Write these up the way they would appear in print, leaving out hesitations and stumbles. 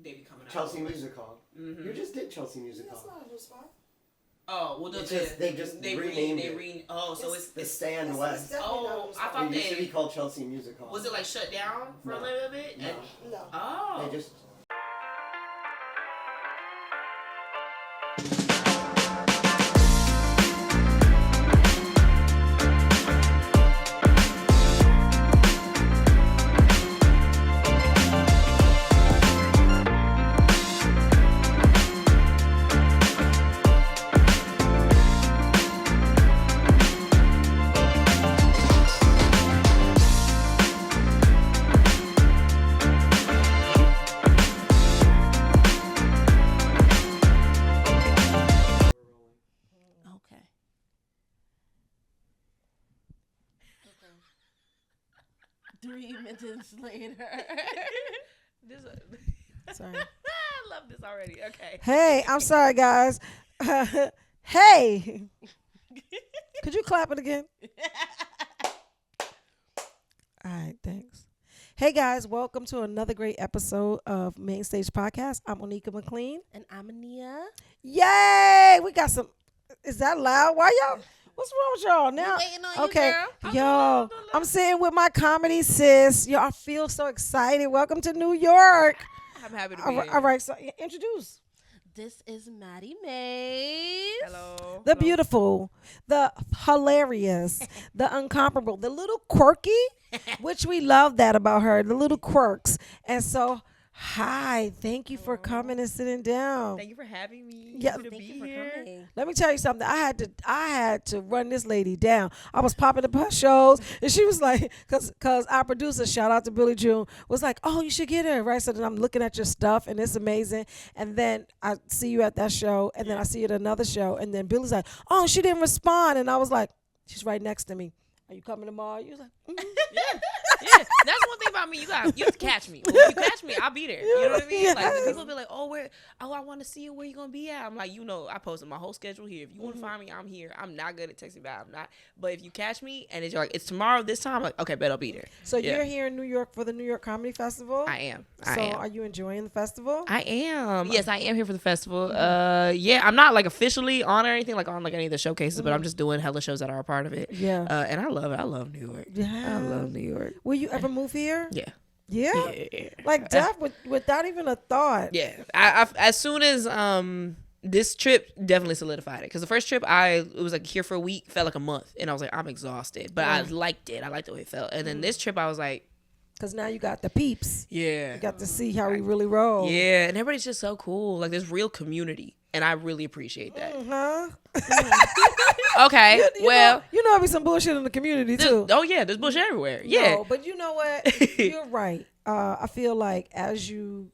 they be coming out. Chelsea Music Hall. Mm-hmm. You just did Chelsea Music Hall. That's not a new spot. Oh, well, they renamed it. So it's the Stand West. I thought it used to be called Chelsea Music Hall. Was it like shut down for a little bit? No. Oh. They just. Minutes later. Sorry. I love this already. Okay. Hey, I'm sorry, guys. Hey. Could you clap it again? All right, thanks. Hey, guys. Welcome to another great episode of Mainstage Podcast. I'm Onika McLean. And I'm Ania. Yay! We got some. Is that loud? Why y'all? What's wrong with y'all now? Waiting on okay, you, girl. Yo, I'm sitting with my comedy sis. Yo, I feel so excited. Welcome to New York. I'm happy to be here. All right, so introduce. This is Maddi Mays. Hello. The beautiful, the hilarious, the incomparable, the little quirky, which we love that about her, the little quirks. And so, hi, thank you for coming and sitting down. Thank you for having me. Yeah, thank you for coming. Let me tell you something. I had to run this lady down. I was popping up her shows, and she was like, cause our producer, shout out to Billy June, was like, oh, you should get her, right? So then I'm looking at your stuff, and it's amazing. And then I see you at that show, and then I see you at another show, and then Billy's like, oh, she didn't respond, and I was like, she's right next to me. Are you coming tomorrow? You was like, yeah. That's one thing about me. You have to catch me. When you catch me, I'll be there. You know what I mean? Yes. Like people be like, I want to see you. Where you gonna be at? I'm like, I posted my whole schedule here. If you want to find me, I'm here. I'm not good at texting back. I'm not. But if you catch me and it's like it's tomorrow this time, I'm like, okay, bet I'll be there. So you're here in New York for the New York Comedy Festival? I am. Are you enjoying the festival? I am. Yes, I am here for the festival. Yeah, I'm not like officially on or anything like on like any of the showcases, but I'm just doing hella shows that are a part of it. Yeah. And I love it. I love New York. Yeah. I love New York. Will you ever move here? Yeah. Yeah? Yeah. Like without even a thought. Yeah. I as soon as this trip definitely solidified it, because the first trip it was like here for a week, felt like a month, and I was like, I'm exhausted, but I liked it. I liked the way it felt. And then this trip I was like, because now you got the peeps. Yeah. You got to see how we really roll. Yeah, and everybody's just so cool. Like there's real community, and I really appreciate that. Okay, you know, be some bullshit in the community too. Oh yeah, there's bullshit everywhere. Yeah, no, but you know what? You're right. I feel like as you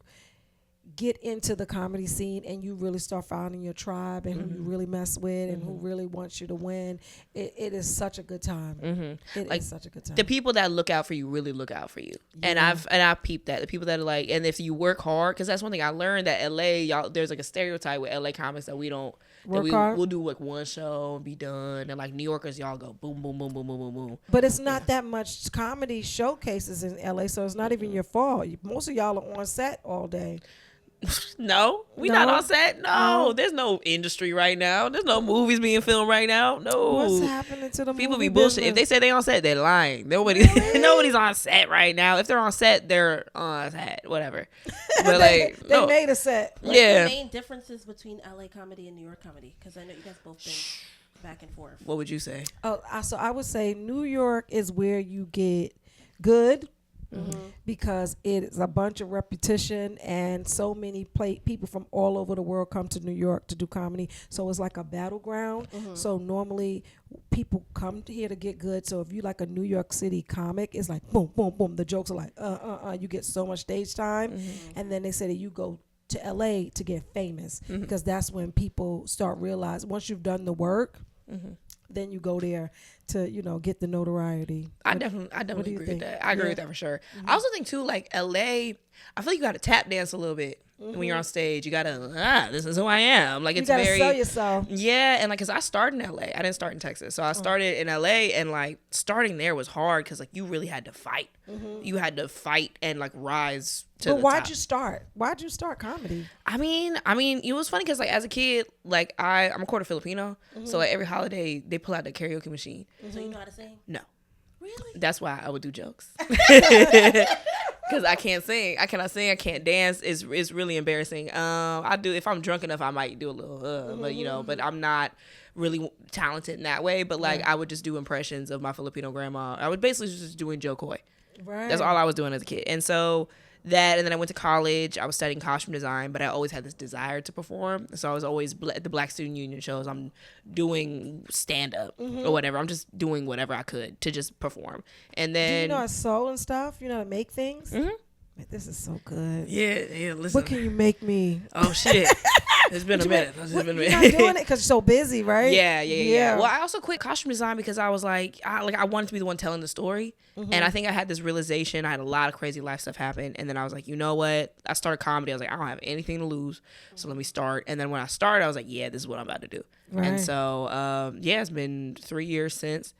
get into the comedy scene and you really start finding your tribe and who you really mess with and who really wants you to win, it is such a good time. It is such a good time. The people that look out for you really look out for you. Yeah. And I've peeped that. The people that are like, and if you work hard, because that's one thing I learned that LA, there's like a stereotype with LA comics that we don't work hard. We'll do like one show and be done, and like New Yorkers, y'all go boom, boom, boom, boom, boom, boom, boom. But it's not that much comedy showcases in LA, so it's not even your fault. Most of y'all are on set all day. No, we not on set. No, there's no industry right now. There's no movies being filmed right now. No. What's happening to the people movie be bullshit. business? If they say they on set, they're lying. Nobody's on set right now. If they're on set, they're on set. Whatever. But they made a set. What's the main differences between LA comedy and New York comedy? Because I know you guys both been back and forth. What would you say? So I would say New York is where you get good. Because it is a bunch of repetition and so many people from all over the world come to New York to do comedy. So it's like a battleground. So normally people come here to get good. So if you like a New York City comic, it's like boom, boom, boom. The jokes are like, you get so much stage time. And then they say that you go to LA to get famous because that's when people start realizing once you've done the work, then you go there to, get the notoriety. I definitely agree with that. I agree with that for sure. I also think too, like LA, I feel like you got to tap dance a little bit when you're on stage. You got to, this is who I am. Like, it's you gotta very. sell yourself. Yeah. And like, cause I started in LA. I didn't start in Texas. So I started in LA, and like starting there was hard because like you really had to fight. You had to fight and like rise to the top. But why'd you start? Why'd you start comedy? I mean, it was funny because like as a kid, like I'm a quarter Filipino. So like every holiday they pull out the karaoke machine. So you know how to sing? No. Really? That's why I would do jokes. Because I can't sing. I cannot sing. I can't dance. It's really embarrassing. I do, if I'm drunk enough, I might do a little, but I'm not really talented in that way. But like I would just do impressions of my Filipino grandma. I would basically just doing Joe Coy. Right. That's all I was doing as a kid. And so that, and then I went to college. I was studying costume design, but I always had this desire to perform. So I was always at the Black Student Union shows. I'm doing stand up or whatever. I'm just doing whatever I could to just perform. And then, do you know how to sew and stuff? You know how to make things? Mm-hmm. This is so good. Yeah. Listen. What can you make me? Oh shit. It's been a minute. You're not doing it because you're so busy, right? Yeah. Well, I also quit costume design because I was like, I wanted to be the one telling the story. And I think I had this realization. I had a lot of crazy life stuff happen. And then I was like, you know what? I started comedy. I was like, I don't have anything to lose. So let me start. And then when I started, I was like, yeah, this is what I'm about to do. Right. And so, it's been 3 years since.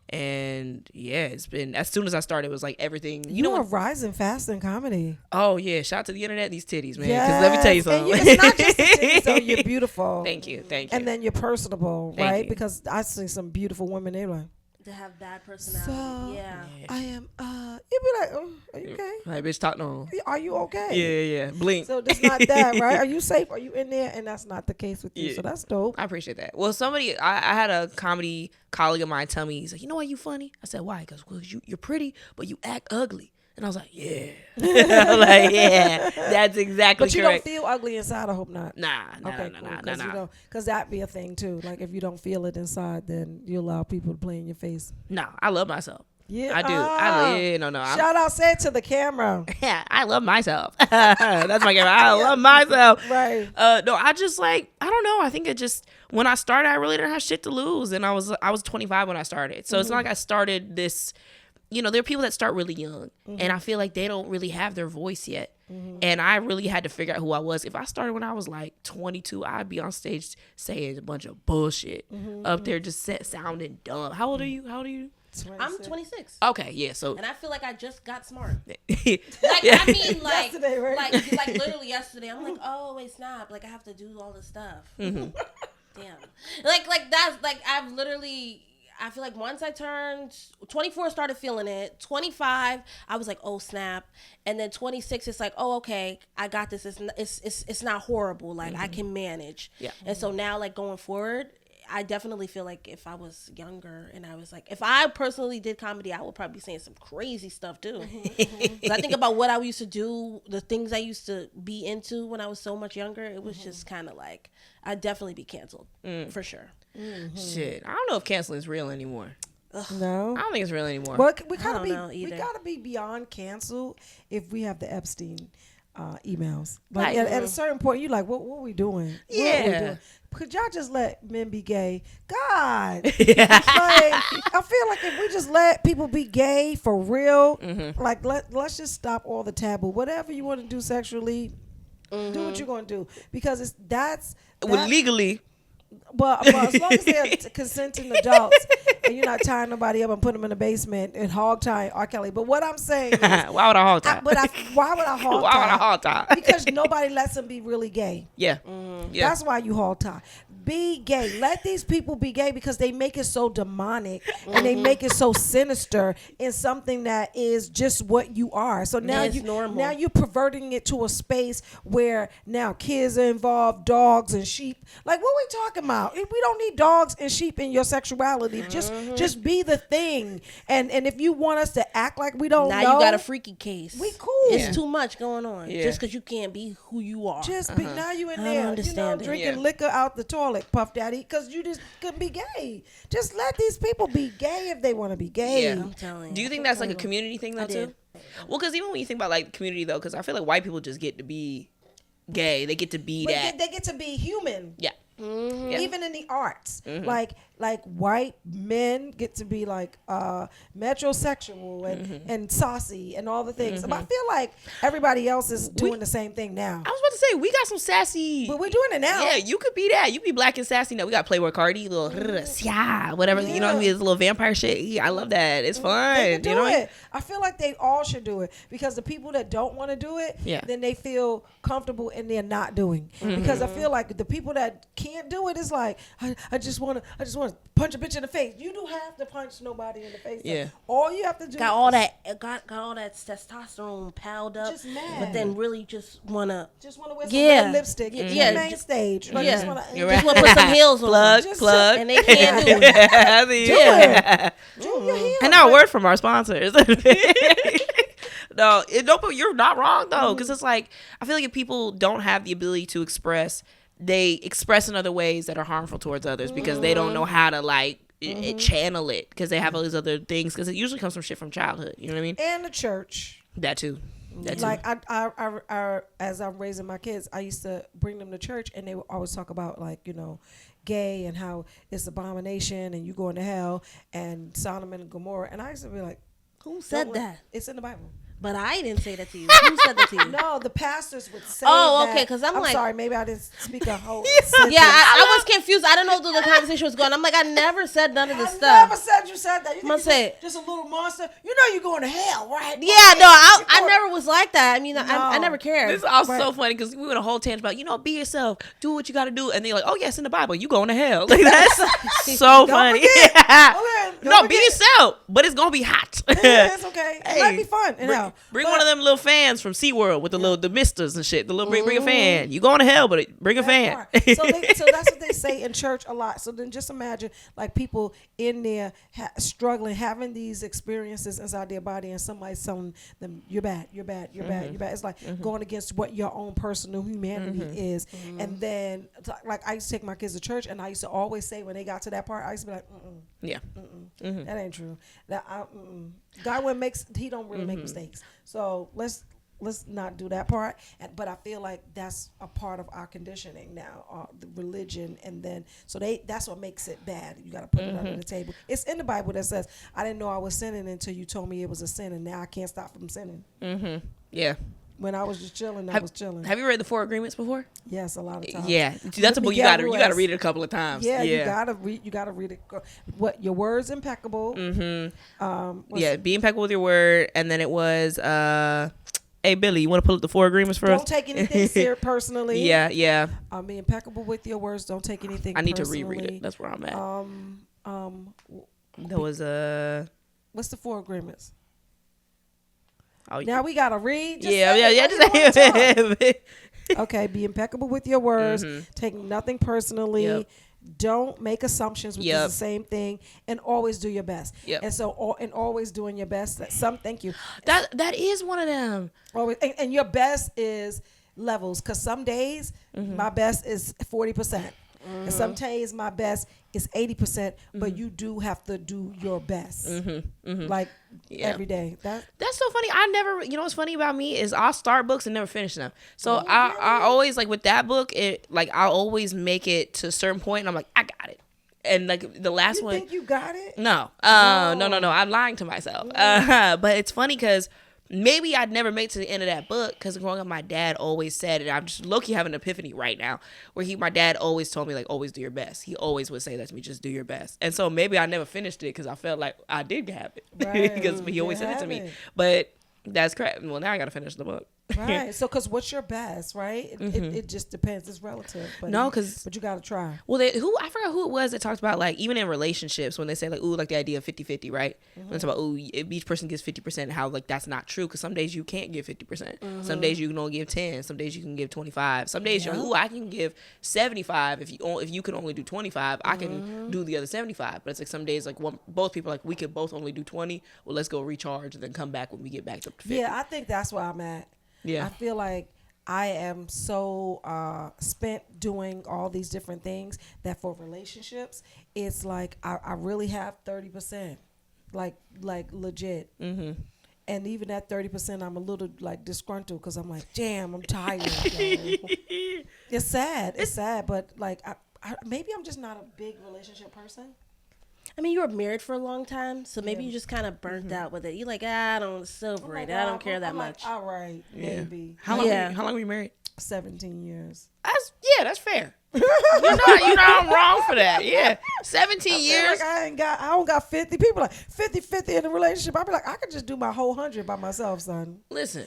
And yeah, it's been, as soon as I started, it was like everything. You are rising fast in comedy. Oh yeah, shout out to the internet, these titties, man. Because let me tell you something. It's not just the titties, though. You're beautiful. Thank you. And then you're personable, Thank right? you. Because I see some beautiful women. They're like, To have that personality. so Yeah. I am. You'd be like, oh, are you okay? Like, bitch, talk no. Are you okay? Yeah. Blink. So that's not that, right? Are you safe? Are you in there? And that's not the case with you. Yeah. So that's dope. I appreciate that. Well, I had a comedy colleague of mine tell me, he's like, you know why you funny? I said, why? Because you're pretty, but you act ugly. And I was like, yeah. Like, yeah, that's exactly But you correct. don't feel ugly inside, I hope not. Nah. Because that'd be a thing too. Like if you don't feel it inside, then you allow people to play in your face. No, I love myself. Yeah, I do. Shout out, say it to the camera. Yeah, I love myself. That's my camera. I love myself. Right. No, I just like, I don't know. I think it just, when I started, I really didn't have shit to lose. And I was 25 when I started. So it's not like I started this, there are people that start really young. And I feel like they don't really have their voice yet. And I really had to figure out who I was. If I started when I was like 22, I'd be on stage saying a bunch of bullshit up there, just sounding dumb. How old are you? 26. I'm 26. Okay, yeah. So, And I feel like I just got smart. yeah. Yesterday, right? like literally yesterday. I'm like, oh wait, snap! Like I have to do all this stuff. Damn. Like that's like I've literally. I feel like once I turned 24, started feeling it. 25, I was like, oh snap. And then 26, it's like, oh okay, I got this. It's not horrible. Like I can manage. Yeah. And so now, like going forward, I definitely feel like if I was younger and I was like, if I personally did comedy, I would probably be saying some crazy stuff too. 'Cause I think about what I used to do, the things I used to be into when I was so much younger. It was just kind of like, I'd definitely be canceled for sure. Shit. I don't know if canceling is real anymore. No. I don't think it's real anymore. Well, we I don't know we either. gotta be beyond cancel if we have the Epstein emails. Like Right. at a certain point, you're like, what are we doing? What are we Yeah. doing? Could y'all just let men be gay? God. Like, I feel like if we just let people be gay for real, like let's just stop all the taboo. Whatever you want to do sexually, do what you're gonna do. Because Legally. But as long as they're consenting adults and you're not tying nobody up and putting them in the basement and hog tying R. Kelly. But what I'm saying is, Why would I hog tie? why would I hog tie? Why would I hog tie? Because nobody lets them be really gay. Yeah. Yeah. That's why you hog tie. Be gay. Let these people be gay because they make it so demonic and they make it so sinister in something that is just what you are. So now you're perverting it to a space where now kids are involved, dogs and sheep. Like what we talking about? We don't need dogs and sheep in your sexuality. Just be the thing. And if you want us to act like we don't know, Now you got a freaky case. we cool. It's too much going on. Yeah. Just because you can't be who you are. Just be, now you in I there, don't understand it. drinking Yeah. liquor out the toilet, Puff Daddy, because you just couldn't be gay. Just let these people be gay if they want to be gay. Yeah. I'm telling you. Do you think that's like a community thing though I did. too? Well, because even when you think about like community though, because I feel like white people just get to be gay. They get to be But that. they get to be human. Yeah. Mm-hmm. Yeah. Even in the arts, like white men get to be like metrosexual and saucy and all the things. But I feel like everybody else is doing the same thing now. I was about to say we got some sassy, but we're doing it now. Yeah, you could be that. You be black and sassy now. We got Playboy Cardi, little whatever. You know, his little vampire shit. Yeah, I love that. It's fun. They can do you know it. I feel like they all should do it because the people that don't want to do it, then they feel comfortable and they're not doing. Because I feel like the people that can't do it is like I just want to punch a bitch in the face. You don't have to punch nobody in the face. Yeah. Like, all you have to do got all that testosterone piled up, just mad. but then really just wanna wear some red lipstick. Yeah, Mainstage. Like, just wanna put some heels on. Plug, and they can't do it. Do your heels. And now a word from our sponsors. No, you're not wrong though, because it's like I feel like if people don't have the ability to express, they express in other ways that are harmful towards others because they don't know how to like channel it because they have all these other things because it usually comes from shit from childhood. You know what I mean? And the church. That too. Like I as I'm raising my kids, I used to bring them to church and they would always talk about like, you know, gay and how it's abomination and you going to hell and Sodom and Gomorrah. And I used to be like, who said that? It's in the Bible. But I didn't say that to you. Who said that to you? No, the pastors would say that. Okay, because I'm like... sorry, maybe I didn't speak a whole sentence. Yeah, I was confused. I don't know where the conversation was going. I'm like, I never said none of this stuff. I never said you said that. You think just a little monster? You know you're going to hell, right? Yeah, no, I never was like that. I mean, no. I never cared. This is also so funny because we went a whole tangent about, you know, be yourself. Do what you got to do. And they're like, oh, yes, in the Bible, you going to hell. Like, that's so funny. No, be yourself. But it's going to be hot. It's okay. It might be fun. Bring one of them little fans from SeaWorld with the misters and shit. The little bring a fan. You going to hell, but bring a fan. So that's what they say in church a lot. So then just imagine like people in there struggling, having these experiences inside their body, and somebody telling them you're bad, you're bad, you're bad, you're bad. It's like going against what your own personal humanity is. And then like I used to take my kids to church, and I used to always say when they got to that part, I used to be like, that ain't true. God he don't really make mistakes. So let's not do that part. But I feel like that's a part of our conditioning now, the religion, and then that's what makes it bad. You got to put it under the table. It's in the Bible that says, "I didn't know I was sinning until you told me it was a sin, and now I can't stop from sinning." Yeah. When I was just chilling, I was chilling. Have you read the 4 Agreements before? Yes, a lot of times. Yeah, that's a book you gotta read it a couple of times. Yeah, you gotta read it. What your words impeccable. Be impeccable with your word, and then it was hey Billy, you want to pull up the 4 Agreements for us? Don't take anything personally. Yeah. Be impeccable with your words. Don't take anything. I need personally. to reread it. That's where I'm at. There was what's the 4 Agreements? Oh, now we gotta read. Okay, be impeccable with your words. Take nothing personally. Don't make assumptions, which is the same thing, and always do your best. And so, always doing your best. Thank you. That is one of them. Always, and your best is levels, because some days my best is 40%. And some days my best is 80%, but you do have to do your best, like every day. That's so funny. I never, you know what's funny about me is I'll start books and never finish them. So I always like with that book, I always make it to a certain point, and I'm like, I got it. And like the last one, you think you got it? No, no. I'm lying to myself. But it's funny because maybe I'd never make it to the end of that book because growing up, my dad always said, and I'm just low-key having an epiphany right now, where my dad always told me, like, always do your best. He always would say that to me, just do your best. And so maybe I never finished it because I felt like I did have it because he always said it to me. But that's crap. Well, now I got to finish the book. Right. So, because what's your best, right? It just depends. It's relative. But but you got to try. Well, I forgot who it was that talked about, like, even in relationships, when they say, like, ooh, like the idea of 50-50, right? When it's about, ooh, if each person gives 50%, how, like, that's not true. Because some days you can't give 50%. Some days you can only give 10. Some days you can give 25. Some days you're like, ooh, I can give 75. If you can only do 25, I can do the other 75. But it's like some days, like, both people, like, we could both only do 20. Well, let's go recharge and then come back when we get back to 50. Yeah, I think that's where I'm at. Yeah. I feel like I am so spent doing all these different things that for relationships, it's like I really have 30%, like legit. And even at 30%, I'm a little like disgruntled because I'm like, damn, I'm tired. It's sad. It's sad, but like maybe I'm just not a big relationship person. I mean, you were married for a long time, so maybe you just kind of burnt out with it. You're like, I don't celebrate. I don't care that much. All right, maybe. How long were you married? 17 years. That's fair. You're not wrong for that. Yeah, 17 years. Like I don't got 50. People like 50-50 in a relationship. I be like, I could just do my whole 100 by myself, son. Listen,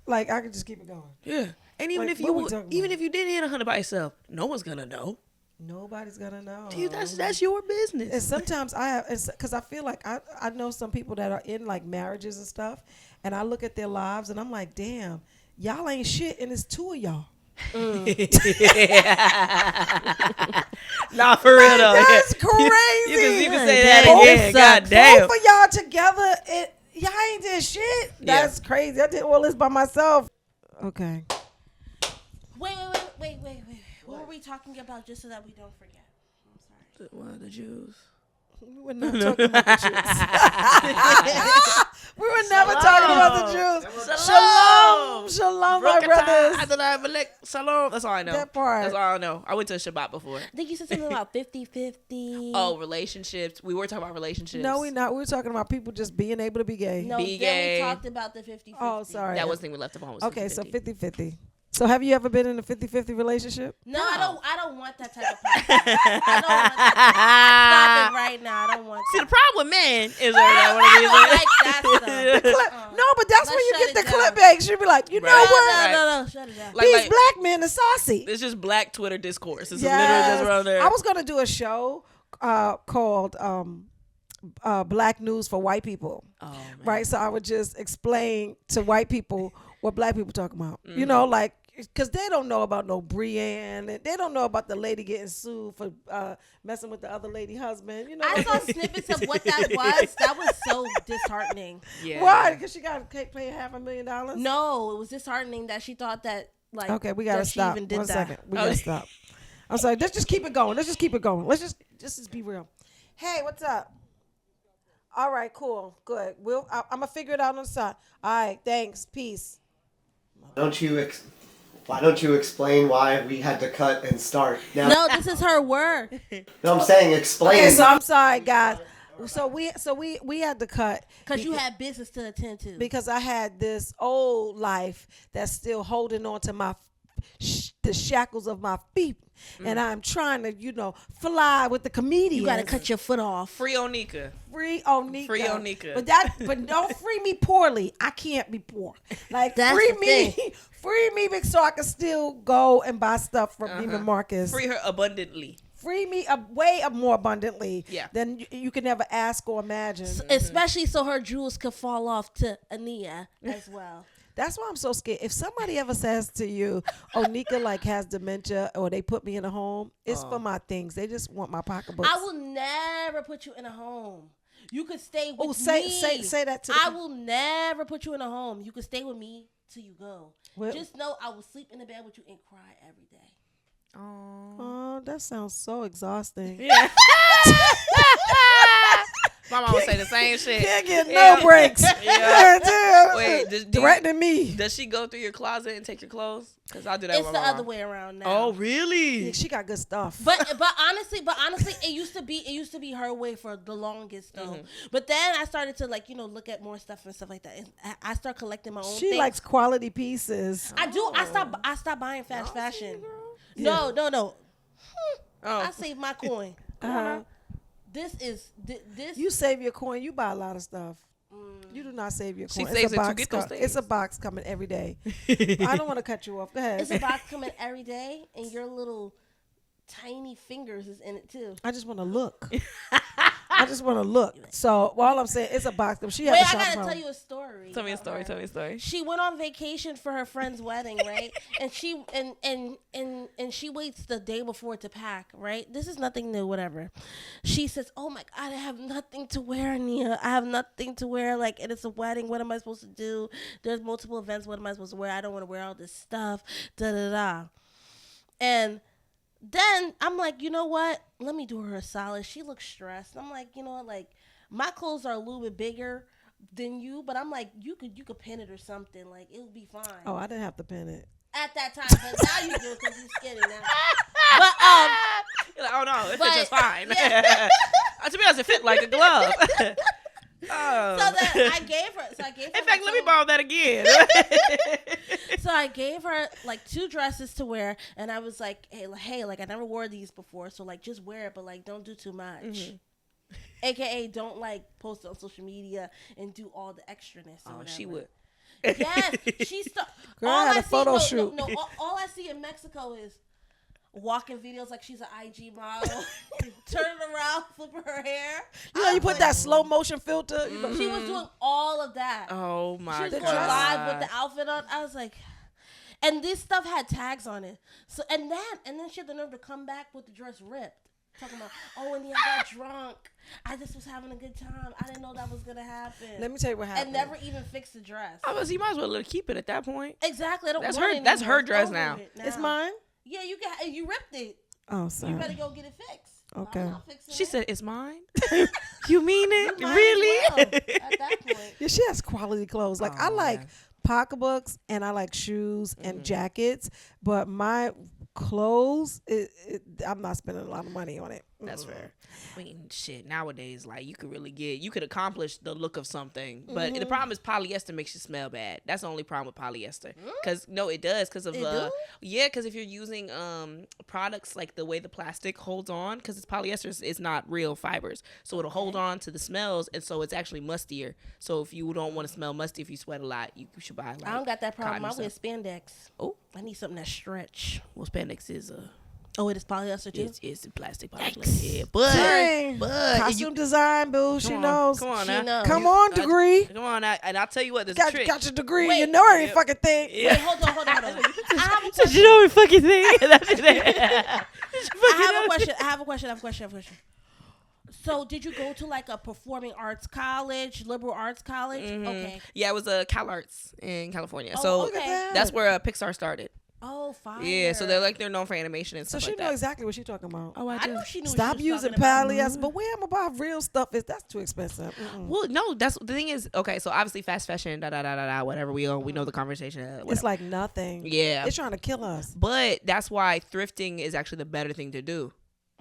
like I could just keep it going. Yeah, and even if you did hit 100 by yourself, no one's gonna know. Nobody's gonna know. Dude, that's your business. And sometimes because I feel like I know some people that are in like marriages and stuff, and I look at their lives and I'm like, damn, y'all ain't shit, and it's two of y'all. Nah, for real though. That's crazy. You can say that again. God damn. Both of y'all together, y'all ain't did shit. That's crazy. I did all this by myself. Okay. Wait. What were we talking about just so that we don't forget? I'm sorry. The Jews. We were not talking about the Jews. We were never talking about the Jews. Shalom, my brothers. Shalom. That's all I know. That part. That's all I know. I went to Shabbat before. I think you said something about 50-50. Oh, relationships. We were talking about relationships. No, we're not. We were talking about people just being able to be gay. No, be then gay. we talked about the 50-50. Oh, sorry. That was the thing we left upon. Okay, so 50-50. So have you ever been in a 50-50 relationship? No, I don't want that type of person. I don't want that. Stop it right now. I don't want See, that. the problem with men is I don't like that stuff. No, but that's when you get the clip eggs. You'll be like, you know what? No, shut it down. These black men are saucy. It's just black Twitter discourse. It's literally just around there. I was going to do a show called Black News for White People. Oh, right? So I would just explain to white people what black people talking about. Mm-hmm. You know, like, because they don't know about no Brienne, and they don't know about the lady getting sued for messing with the other lady husband. You know, I saw snippets of what that was. That was so disheartening. Yeah. Why? Because she got to pay $500,000? No, it was disheartening that she thought that, like, okay, we got to stop. Even did 1 that. second. We got to stop. I'm sorry. Let's just keep it going. Let's just be real. Hey, what's up? All right, cool. Good. I'm going to figure it out on the side. All right, thanks. Peace. Why don't you explain why we had to cut and start? Now, no, this is her word. No, I'm saying explain. Okay, so I'm sorry, guys. So we had to cut because you had business to attend to. Because I had this old life that's still holding on to the shackles of my feet, and I'm trying to, fly with the comedians. You got to cut your foot off. Free Onika. Free Onika. Free Onika. But don't free me poorly. I can't be poor. Like That's free the me, thing. free me so I can still go and buy stuff from Neiman Marcus. Free her abundantly. Free me way more abundantly than you can ever ask or imagine. Especially so her jewels could fall off to Ania as well. That's why I'm so scared. If somebody ever says to you, Onika like has dementia or they put me in a home, it's for my things. They just want my pocketbooks. I will never put you in a home. You could stay with me. Say that to I will never put you in a home. You could stay with me till you go. Well, just know I will sleep in the bed with you and cry every day. Oh, that sounds so exhausting. Yeah. My mom would say the same shit. Can't get no breaks. Yeah. Wait, threatening me. Does she go through your closet and take your clothes? Because I do that. It's the other way around now. Oh, really? Yeah, she got good stuff. But honestly, it used to be her way for the longest though. Mm-hmm. But then I started to look at more stuff and stuff like that. And I start collecting my own. She likes quality pieces. I do. I stopped buying fast fashion. No. Oh. I save my coin. This. You save your coin. You buy a lot of stuff. You do not save your coin. She saves it to get those things. It's a box coming every day. I don't want to cut you off. Go ahead. It's a box coming every day, and your little tiny fingers is in it too. I just want to look. So all I'm saying, it's a box. She I gotta tell you a story. Tell me a story. She went on vacation for her friend's wedding, right? And she waits the day before to pack, right? This is nothing new, whatever. She says, "Oh my God, I have nothing to wear, Ania. I have nothing to wear. Like, and it's a wedding. What am I supposed to do? There's multiple events. What am I supposed to wear? I don't want to wear all this stuff. Da da da." And then I'm like, you know what? Let me do her a solid. She looks stressed. I'm like, you know what? Like, my clothes are a little bit bigger than you, but I'm like, you could pin it or something. Like, it would be fine. Oh, I didn't have to pin it at that time, but now you do because you're skinny now. But You're like, oh no, it fits just fine. To be honest, it fit like a glove. Oh. So then I gave her. In fact, let me borrow that again. So I gave her like 2 dresses to wear, and I was like, hey, like I never wore these before, so like just wear it, but like don't do too much. Mm-hmm. AKA don't like post it on social media and do all the extraness. Oh, she would. Yes, she's Girl, I had a photo shoot. No, all I see in Mexico is walking videos like she's an IG model, turning around, flipping her hair. You put that slow motion filter. Mm-hmm. She was doing all of that. Oh my god! She was going live with the outfit on. I was like, and this stuff had tags on it. So and then she had the nerve to come back with the dress ripped. Talking about, and I got drunk. I just was having a good time. I didn't know that was gonna happen. Let me tell you what happened. And never even fixed the dress. You might as well let her keep it at that point. Exactly. That's her dress now. It's mine. Yeah, you ripped it. Oh, sorry. You better go get it fixed. Okay. She said, "It's mine." You mean it? Really? Well, at that point. Yeah, she has quality clothes. Like I like pocketbooks and I like shoes and jackets, but my clothes, I'm not spending a lot of money on it. That's fair. I mean, shit, nowadays, like, you could accomplish the look of something, but the problem is polyester makes you smell bad. That's the only problem with polyester. Because, no, it does, because of, because if you're using products, like the way the plastic holds on, because it's polyester, it's not real fibers, so it'll hold on to the smells, and so it's actually mustier. So if you don't want to smell musty, if you sweat a lot, you should buy, like, I don't got that problem. I wear spandex. Oh. I need something that stretch. Well, spandex is, it is polyester too? It's plastic polyester. Yeah, but costume design, boo. She knows. Come on now. Come on, degree. Come on now. And I'll tell you what, there's a trick. Got your degree. Wait, you know every fucking thing. Yeah. Wait, hold on. I have a question. So did you go to like a performing arts college, liberal arts college? Mm-hmm. Okay. Yeah, it was Cal Arts in California. So that's where Pixar started. Oh, fine. Yeah, so they're known for animation and stuff like that. So she know exactly what she's talking about. Oh, I know she knew. Stop using polyester. But where I'm about real stuff that's too expensive. Well, no, that's the thing is, okay, so obviously fast fashion, whatever, we know the conversation. It's like nothing. Yeah. It's trying to kill us. But that's why thrifting is actually the better thing to do.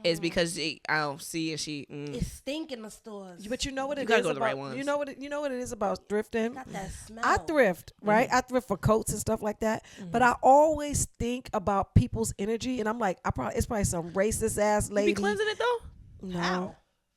Is because I don't see and she. It's stink in the stores. But you know what it is go to about. The right ones. You know what it is about thrifting. Got that smell. I thrift, right? I thrift for coats and stuff like that. But I always think about people's energy, and I'm like, it's probably some racist ass lady. You be cleansing it though? No. How?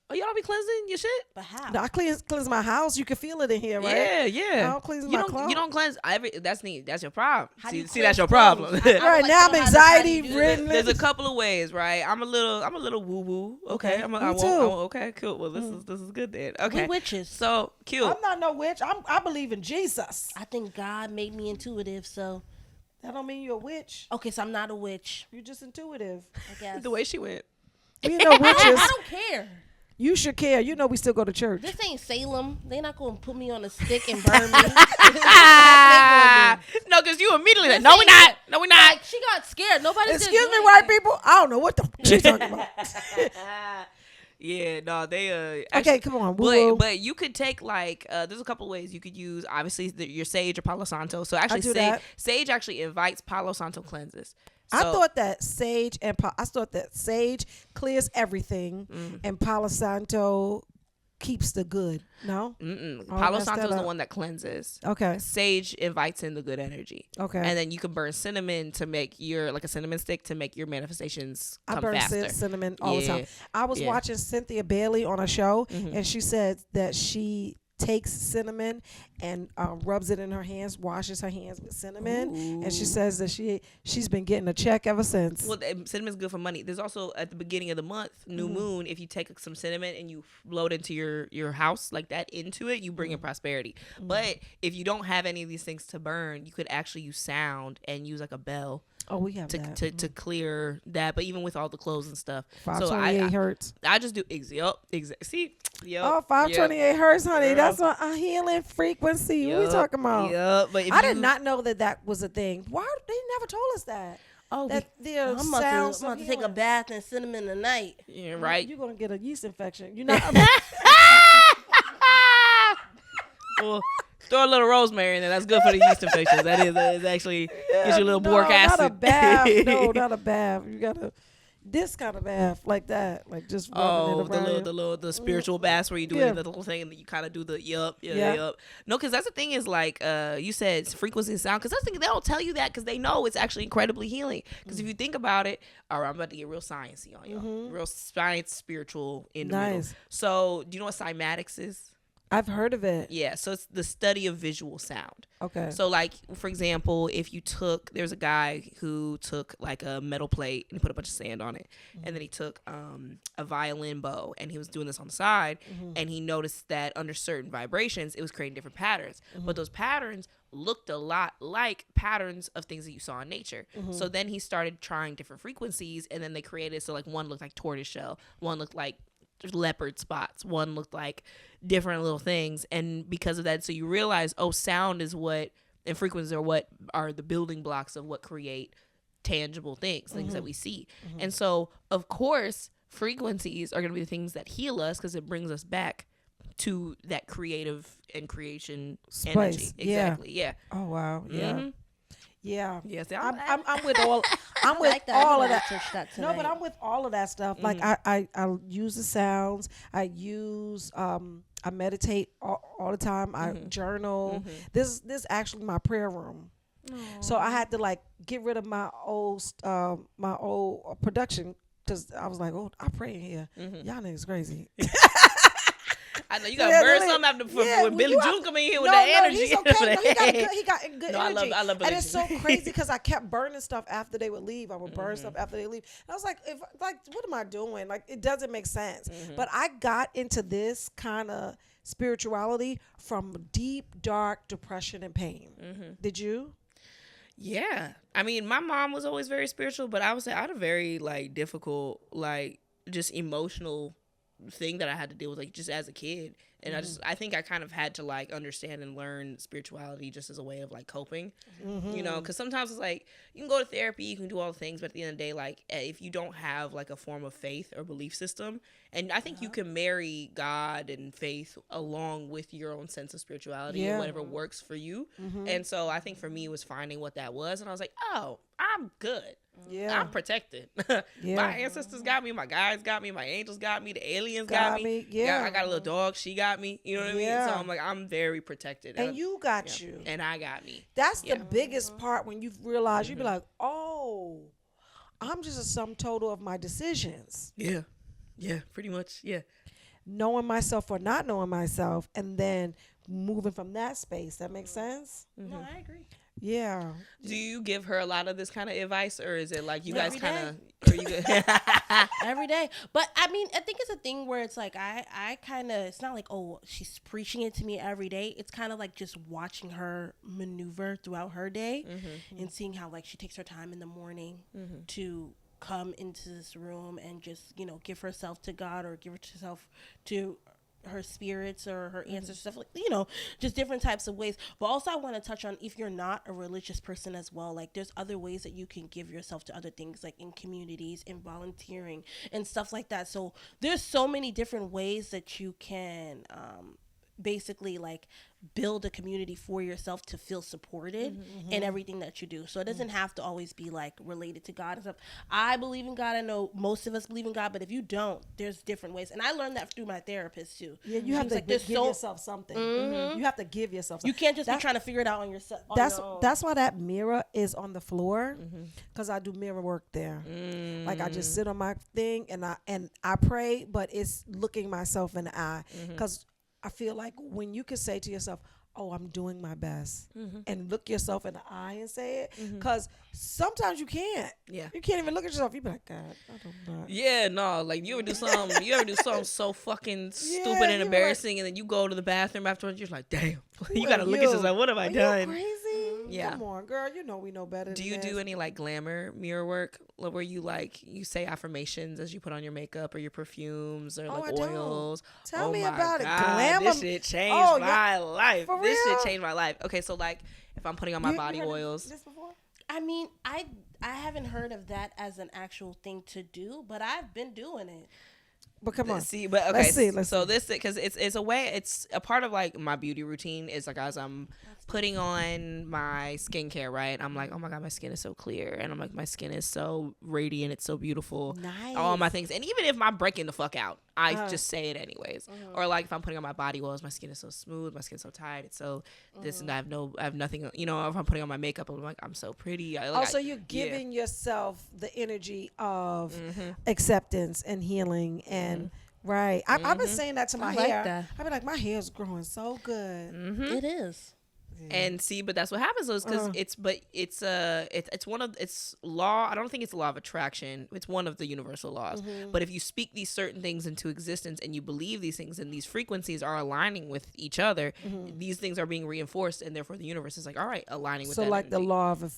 Oh, y'all be cleansing your shit? But how? No, I cleanse my house. You can feel it in here, right? Yeah. I don't cleanse my clothes. You don't cleanse that's neat. That's your problem. See, that's your clothes? problem. Right now, I'm anxiety ridden. There's a couple of ways, right? I'm a little woo woo. Okay, Me too. Okay, cool. Well, this is good then. Okay, we witches. So cute. I'm not no witch. I believe in Jesus. I think God made me intuitive, so that don't mean you're a witch. Okay, so I'm not a witch. You're just intuitive. I guess The way she went. We know witches. I don't care. You should care. You know we still go to church. This ain't Salem. They not gonna put me on a stick and burn me. No, because you immediately like, no, we're not. No, we're not. Like, she got scared. Nobody's. Excuse me, white people. I don't know what the she's talking about. Yeah, no, they actually, okay, come on. But you could take like there's a couple of ways you could use. Obviously, your sage or Palo Santo. So actually, sage actually invites Palo Santo cleanses. So, I thought that sage clears everything, and Palo Santo keeps the good. No, Palo Santo is the one that cleanses. Okay, sage invites in the good energy. Okay, and then you can burn cinnamon to make a cinnamon stick to make your manifestations come faster. I burn cinnamon all the time. I was watching Cynthia Bailey on a show, and she said that she takes cinnamon and rubs it in her hands, washes her hands with cinnamon. Ooh. And she says that she's been getting a check ever since. Well, cinnamon's good for money. There's also at the beginning of the month, new moon, if you take some cinnamon and you load into your house like that into it, you bring in prosperity. But if you don't have any of these things to burn, you could actually use sound and use like a bell. Oh, we have that. To clear that, but even with all the clothes and stuff. 528 hertz. I just do, see? Oh, 528 hertz, honey. Girl. That's a healing frequency. What are we talking about? But I did not know that was a thing. Why? They never told us that. Oh, that I'm about to take a bath in cinnamon tonight. Yeah, right. You're going to get a yeast infection. You're not. Well, throw a little rosemary in there. That's good for the yeast infections. That is actually gives you a little boric acid. Not a bath. No, not a bath. this kind of bath, like that, like just rubbing it around. The spiritual baths where you do the little thing and then you kind of do the yup. No, because that's the thing is like you said frequency and sound. Because that's the thing, they don't tell you that because they know it's actually incredibly healing. Because if you think about it, all right, I'm about to get real sciencey on y'all, real science, spiritual in the middle. So do you know what cymatics is? I've heard of it. Yeah, so it's the study of visual sound. Okay. So like, for example, if you there's a guy who took like a metal plate and he put a bunch of sand on it. And then he took a violin bow and he was doing this on the side. And he noticed that under certain vibrations, it was creating different patterns. But those patterns looked a lot like patterns of things that you saw in nature. So then he started trying different frequencies and then they created, so like one looked like tortoiseshell, one looked like leopard spots, one looked like different little things. And because of that, so you realize, sound is what, and frequencies are what are the building blocks of what create tangible things that we see. And so of course frequencies are going to be the things that heal us because it brings us back to that creative and creation energy. Exactly. Yeah. Oh wow. Yeah. Yeah. Yes. I'm with all. I'm with all of that. No, but I'm with all of that stuff. Like I use the sounds. I use I meditate all the time. I journal. This actually my prayer room. So I had to like get rid of my old production because I was like, I pray in here. Y'all niggas crazy. I know you gotta burn something after when Billy June come in here with that energy. He's okay. No, he got good energy. I love Billy and it's so crazy because I kept burning stuff after they would leave. I would burn stuff after they leave. And I was like, what am I doing? Like, it doesn't make sense. But I got into this kind of spirituality from deep, dark depression and pain. Did you? Yeah. I mean, my mom was always very spiritual, but I would say I had a very like difficult, like just emotional thing that I had to deal with like just as a kid. And I think I kind of had to like understand and learn spirituality just as a way of like coping, you know, because sometimes it's like you can go to therapy, you can do all the things, but at the end of the day, like if you don't have like a form of faith or belief system, and I think you can marry God and faith along with your own sense of spirituality and whatever works for you. And so I think for me it was finding what that was, and I was like, oh, I'm good. Yeah, I'm protected. My ancestors got me. My guides got me. My angels got me. The aliens got me. Yeah, I got a little dog. She got me. You know what I mean? So I'm like, I'm very protected. And you got you. And I got me. That's the biggest part when you realize you be like, oh, I'm just a sum total of my decisions. Yeah, pretty much. Yeah, knowing myself or not knowing myself, and then moving from that space. That makes sense? No, I agree. Yeah. Do you give her a lot of this kind of advice, or is it like you guys kind of? Every day. But I mean, I think it's a thing where it's like I kind of, it's not like, oh, she's preaching it to me every day. It's kind of like just watching her maneuver throughout her day and seeing how like she takes her time in the morning to come into this room and just, you know, give herself to God or give herself to her spirits or her ancestors, stuff like, you know, just different types of ways. But also I want to touch on, if you're not a religious person as well, like there's other ways that you can give yourself to other things, like in communities, in volunteering and stuff like that. So there's so many different ways that you can basically like build a community for yourself to feel supported in everything that you do. So it doesn't have to always be like related to God and stuff. I believe in God. I know most of us believe in God, but if you don't, there's different ways. And I learned that through my therapist too. Yeah, you have to give yourself something. You have to give yourself something. You can't just be trying to figure it out on yourself. That's why that mirror is on the floor, because I do mirror work there. Like I just sit on my thing and I pray, but it's looking myself in the eye, because I feel like when you can say to yourself, oh, I'm doing my best, and look yourself in the eye and say it, because sometimes you can't. Yeah. You can't even look at yourself. You be like, God, I don't know. Yeah, no, like you ever do something so fucking stupid and embarrassing, and then you go to the bathroom afterwards, you're like, damn. You gotta look at yourself. What have I done? You crazy? Yeah. Come on, girl. You know we know better. Do you do any like glamour mirror work where you like you say affirmations as you put on your makeup or your perfumes or like oils? Tell me about it. Glamour. This shit changed my life. For this real? shit changed my life. Okay, so like if I'm putting on my body oils. This before? I mean, I haven't heard of that as an actual thing to do, but I've been doing it. But come on. See, but okay. Let's see. This, because it's a way, it's a part of like my beauty routine is like as I'm putting on my skincare, right? I'm like, oh my God, my skin is so clear. And I'm like, my skin is so radiant. It's so beautiful. Nice. All my things. And even if I'm breaking the fuck out, I just say it anyways. Or like if I'm putting on my body oils, my skin is so smooth. My skin's so tight. It's so this and I have nothing, you know, if I'm putting on my makeup, I'm like, I'm so pretty. Also, you're giving yourself the energy of acceptance and healing and right. I've been saying that to my hair. I've been like, my hair's growing so good. It is. And see, but that's what happens is because it's one of it's law. I don't think it's a law of attraction. It's one of the universal laws. But if you speak these certain things into existence and you believe these things and these frequencies are aligning with each other, these things are being reinforced, and therefore the universe is like, all right, aligning with. So that like energy. The law of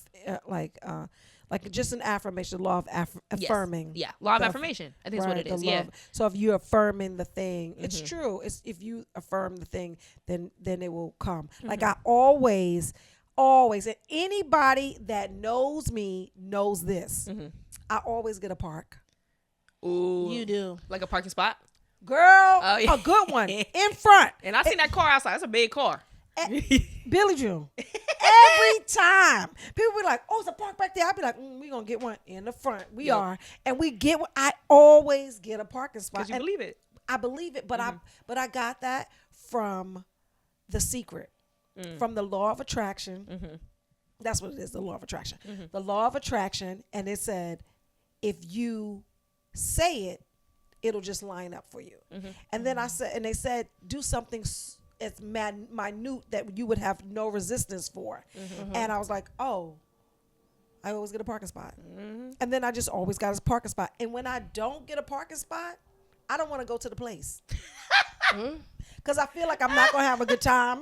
like just an affirmation, the law of affirming. Yeah, law of affirmation. I think that's what it is. Yeah. So if you're affirming the thing, it's true. It's if you affirm the thing, then it will come. Like I always, and anybody that knows me knows this. I always get a park. Ooh, you do. Like a parking spot, girl. A good one in front. And I seen that car outside. That's a big car. Billy June. Every time people be like, oh, it's a park back there. I'll be like, we're going to get one in the front. We are. And we get one. I always get a parking spot. Because you believe it. I believe it. But I got that from The Secret, from the law of attraction. That's what it is, the law of attraction. The law of attraction. And it said, if you say it, it'll just line up for you. And then they said, do something it's minute that you would have no resistance for. And I was like, oh, I always get a parking spot. And then I just always got a parking spot. And when I don't get a parking spot, I don't want to go to the place. Because I feel like I'm not going to have a good time.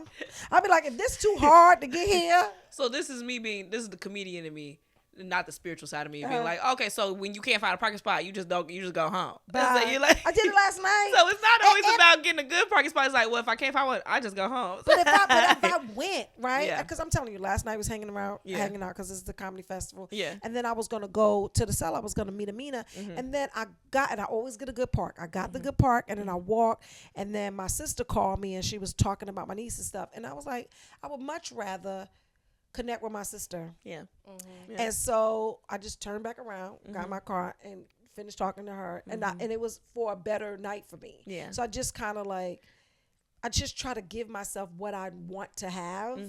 I'll be like, if this too hard to get here. So this is the comedian in me. Not the spiritual side of me being like, okay, so when you can't find a parking spot, you just go home. So I did it last night. So it's not always about getting a good parking spot. It's like, well, if I can't find one, I just go home. But if I went, right? Because I'm telling you, last night I was hanging out because it's the comedy festival. Yeah. And then I was gonna go to the cell. I was gonna meet Amina, and then I always get a good park. I got the good park, and then I walked, and then my sister called me, and she was talking about my niece and stuff, and I was like, I would much rather connect with my sister. Yeah. And so I just turned back around, got my car, and finished talking to her. And it was for a better night for me. Yeah. So I just kind of like, I just try to give myself what I want to have,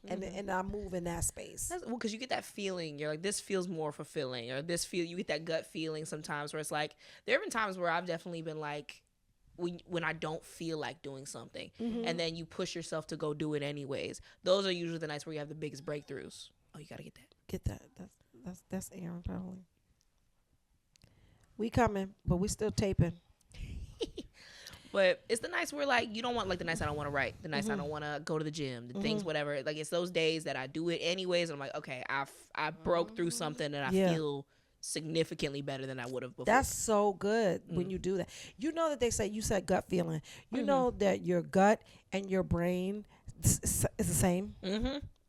and I move in that space. Because you get that feeling. You're like, this feels more fulfilling, or you get that gut feeling sometimes where it's like, there have been times where I've definitely been like, when I don't feel like doing something, and then you push yourself to go do it anyways. Those are usually the nights where you have the biggest breakthroughs. Oh, you gotta get that. That's Aaron probably. We coming, but we still taping. But it's the nights where like you don't want like the nights I don't want to write, the nights I don't want to go to the gym, the things whatever. Like it's those days that I do it anyways. And I'm like, okay, I broke through something and I feel significantly better than I would have before. That's so good when you do that. You know that they say, you said gut feeling. You know that your gut and your brain is the same.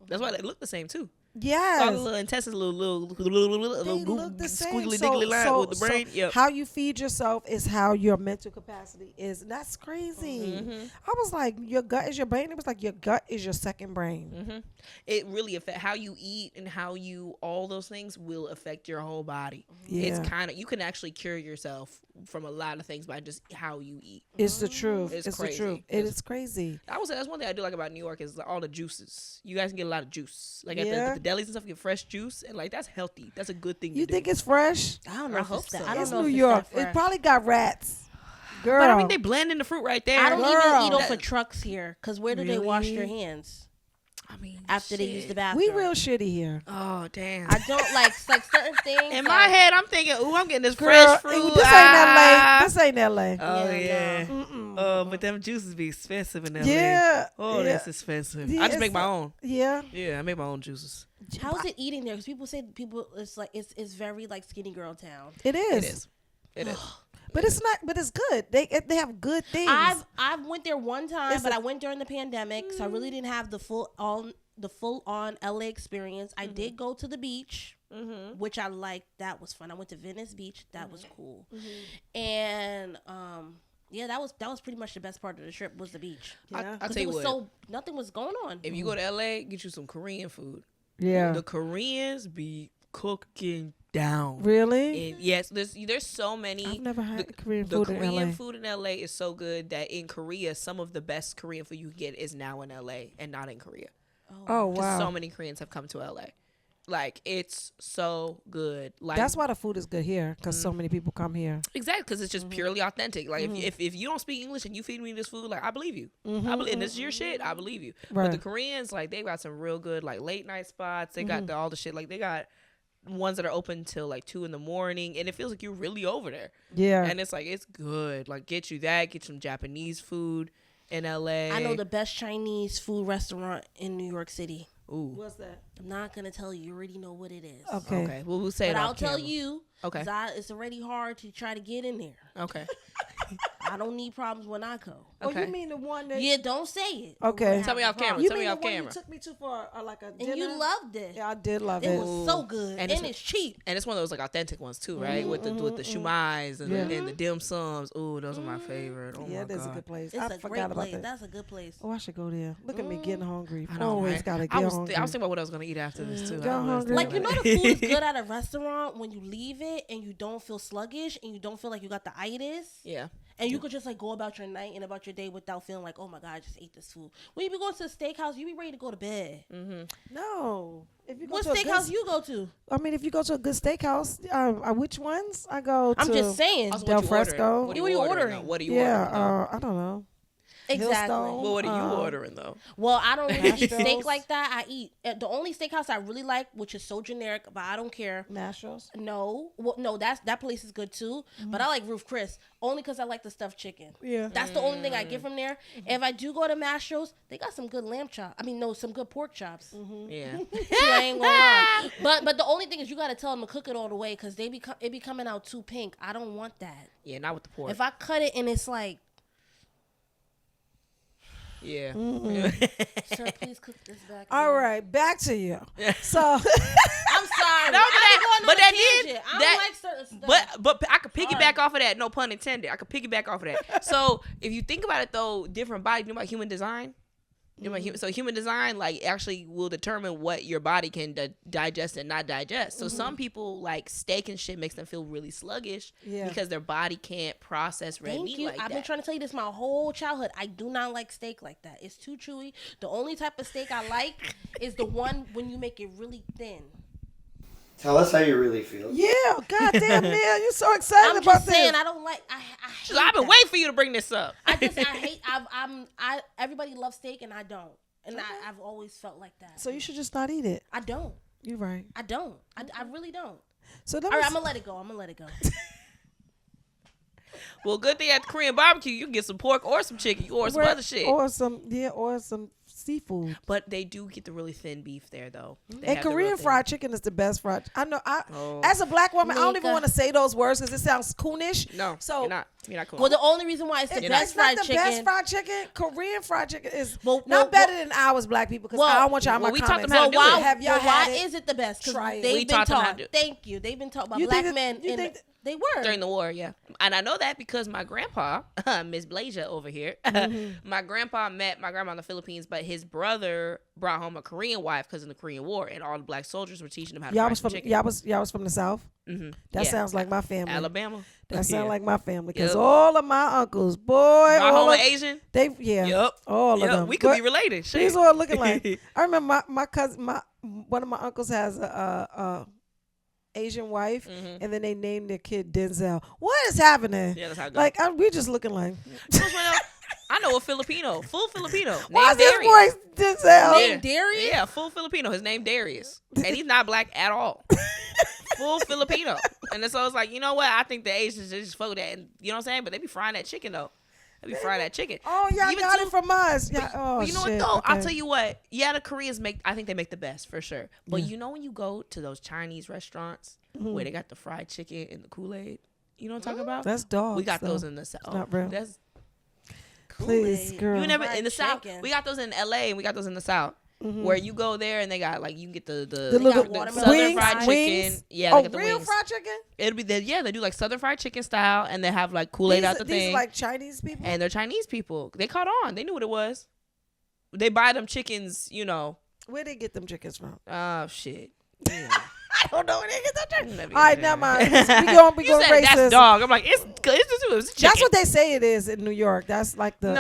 That's why they look the same too. Yes. All the little intestines, little squiggly diggly line with the brain. So how you feed yourself is how your mental capacity is. And that's crazy. I was like, your gut is your brain. It was like your gut is your second brain. It really affects how you eat and how you, all those things will affect your whole body. Yeah. It's kind of, you can actually cure yourself from a lot of things by just how you eat. It's the truth. It's crazy. The truth. It is crazy. I would say that's one thing I do like about New York is all the juices. You guys can get a lot of juice. Like at the delis and stuff, you get fresh juice, and like that's healthy. That's a good thing. You think it's fresh? I don't know. I hope so. I don't it's know. New York. It probably got rats. Girl. But I mean, they blend in the fruit right there. I don't even eat off of trucks here, because where do they wash their hands? I mean, after they use the bathroom. We real shitty here. Oh damn! I don't like certain things. In my head, I'm thinking, "Ooh, I'm getting this fresh fruit." This ain't LA. This ain't LA. Oh yeah. Oh, but them juices be expensive in LA. Yeah. Oh, that's expensive. I just make my own. Yeah. Yeah, I make my own juices. How is it eating there? Because people say it's like it's very like skinny girl town. It is. It is. But it's not. But it's good. They have good things. I went there one time, but I went during the pandemic, so I really didn't have the full on LA experience. I did go to the beach. which I liked. That was fun. I went to Venice Beach. That was cool. And yeah, that was pretty much the best part of the trip was the beach. Yeah. I'll tell you what. So nothing was going on. If you go to LA, get you some Korean food. Yeah. The Koreans be cooking down. Really? And yes, there's so many. I've never had Korean the food Korean in LA. food in LA is so good that in Korea, some of the best Korean food you can get is now in LA and not in Korea. Oh wow! So many Koreans have come to LA. Like, it's so good. Like, that's why the food is good here, because so many people come here. Exactly, because it's just purely authentic. Like, if you don't speak English and you feed me this food, like, I believe you. I believe, and this is your shit. I believe you. Right. But the Koreans, like, they got some real good, like, late night spots. They got all the shit. Like, they got ones that are open till like 2 a.m, and it feels like you're really over there. Yeah. And it's like, it's good. Like, get you that. Get some Japanese food in LA. I know the best Chinese food restaurant in New York City. Ooh. What's that? I'm not gonna tell you. You already know what it is. Okay. Well, we'll say it But off I'll tell camera. you. Okay. It's already hard to try to get in there. Okay. I don't need problems when I go. Oh, Okay. you mean the one that? Yeah, don't say it. Okay. Tell me off camera. You Tell mean me the off one camera. you took me to for like a dinner? And you loved it. Yeah, I did love It it. was so good. And And it's- it's cheap. And it's one of those like authentic ones too, right? With the shumais and, and the dim sums. Ooh, those are my favorite. Oh Yeah, my it is a God. good place. It's I a forgot great about place. that. That's a good place. Oh, I should go there. Look at me getting hungry. I know, Always right? gotta get I was hungry. thinking about what I was gonna eat after this too. Get hungry. Like, you know the food is good at a restaurant when you leave it and you don't feel sluggish and you don't feel like you got the itis. Yeah. And you could just like go about your night and about your day without feeling like, oh my God, I just ate this food. When you be going to a steakhouse, you be ready to go to bed. No. If you go What to a good steakhouse you go to? I mean, if you go to a good steakhouse, which ones? I go to. I'm just saying. Also, Del what you ordering? Fresco. What What are you ordering? though? What are you ordering? Yeah, though? I don't know. Exactly. Hillstone. Well, what are you ordering though? Well, I don't really eat Mastros. steak like that. I eat the only steakhouse I really like, which is so generic, but I don't care. Mastros. No, well, no, that place is good too. But I like Roof Chris only because I like the stuffed chicken. Yeah. That's the only thing I get from there. If I do go to Mastro's, they got some good lamb chop. I mean, no, some good pork chops. Yeah. So I ain't gonna lie. But the only thing is you gotta tell them to cook it all the way because it be coming out too pink. I don't want that. Yeah, not with the pork. If I cut it and it's like, Yeah. sir, please cook this back. All right, back to you. So I'm sorry. No, but that did- I don't that- like certain stuff. But I could piggyback off of that. No pun intended. I could piggyback off of that. So if you think about it though, different bodies. You know about human design. So human design like actually will determine what your body can digest and not digest. So some people like steak and shit makes them feel really sluggish because their body can't process red Thank meat you. like that. I've been trying to tell you this my whole childhood. I do not like steak like that. It's too chewy. The only type of steak I like is the one when you make it really thin. Tell us how you really feel. yeah, goddamn, Neil, you're so excited I'm about just this. saying I don't like. I hate So I've been that. waiting for you to bring this up. I hate. Everybody loves steak and I don't. And I've always felt like that. So you should just not eat it. I don't. You're right. I don't. I really don't. So All right, I'm gonna let it go. Well, good thing at the Korean barbecue you can get some pork or some chicken or some other shit. or some seafood. But they do get the really thin beef there though. They And have the real Korean thin. fried chicken is the best fried. I know. Oh. As a black woman, I don't even Onika. want to say those words because it sounds coonish. No, so you're not cool. Well, the only reason why it's the best it's not fried the chicken. best fried chicken. Korean fried chicken is Well, not better than ours, black people. Because I don't want y'all in my we taught them comments. how to Well, do why? it. Have y'all Well, why had it? is it the best? Because Try it. they've We been taught them how taught. to do it. Thank you. They've been taught by You black think men. you think They were during the war, yeah. And I know that because my grandpa, Miss Blasia over here, my grandpa met my grandma in the Philippines, but his brother brought home a Korean wife because of the Korean War, and all the black soldiers were teaching them how to Y'all fry was some from chicken. y'all was from the South. That Yeah. sounds like my family. Alabama. That sound Yeah. like my family because Yep. all of my uncles, boy, My all whole of, Asian. they all of them. We could But be related. Shit. these all looking like. I remember my cousin, one of my uncles has a Asian wife, and then they named their kid Denzel. What is happening? Yeah, that's how it goes. Like we just looking like. I know a Filipino, full Filipino. Why is named this Darius. boy Denzel? Yeah. Darius? Yeah, full Filipino. His name Darius, and he's not black at all. Full Filipino. And so it's like, you know what? I think the Asians just fuck with that, and you know what I'm saying? But they be frying that chicken though. They be frying that chicken. Oh, y'all Even got too- it from us. Yeah. Oh, But you know shit. what though? Okay. I'll tell you what. Yeah, the Koreans I think they make the best for sure. But you know when you go to those Chinese restaurants where they got the fried chicken and the Kool-Aid, you know what I'm talking about? That's dogs. We got though. those in the South. not real. That's Please, Kool-Aid. girl. you never Fried in the South. chicken. We got those in LA and we got those in the South. where you go there and they got like you can get the southern wings, fried chicken. wings. Yeah, they got the real wings. fried chicken. It'll be they do like southern fried chicken style, and they have like Kool-Aid out the thing. These are like Chinese people, and they're Chinese people. They caught on. They knew what it was. They buy them chickens, Where they get them chickens from? Oh shit. Yeah. I don't know where they get them chickens. All All right, never mind. We going racist. That's dog. I'm like, it's chicken. That's what they say it is in New York. That's like the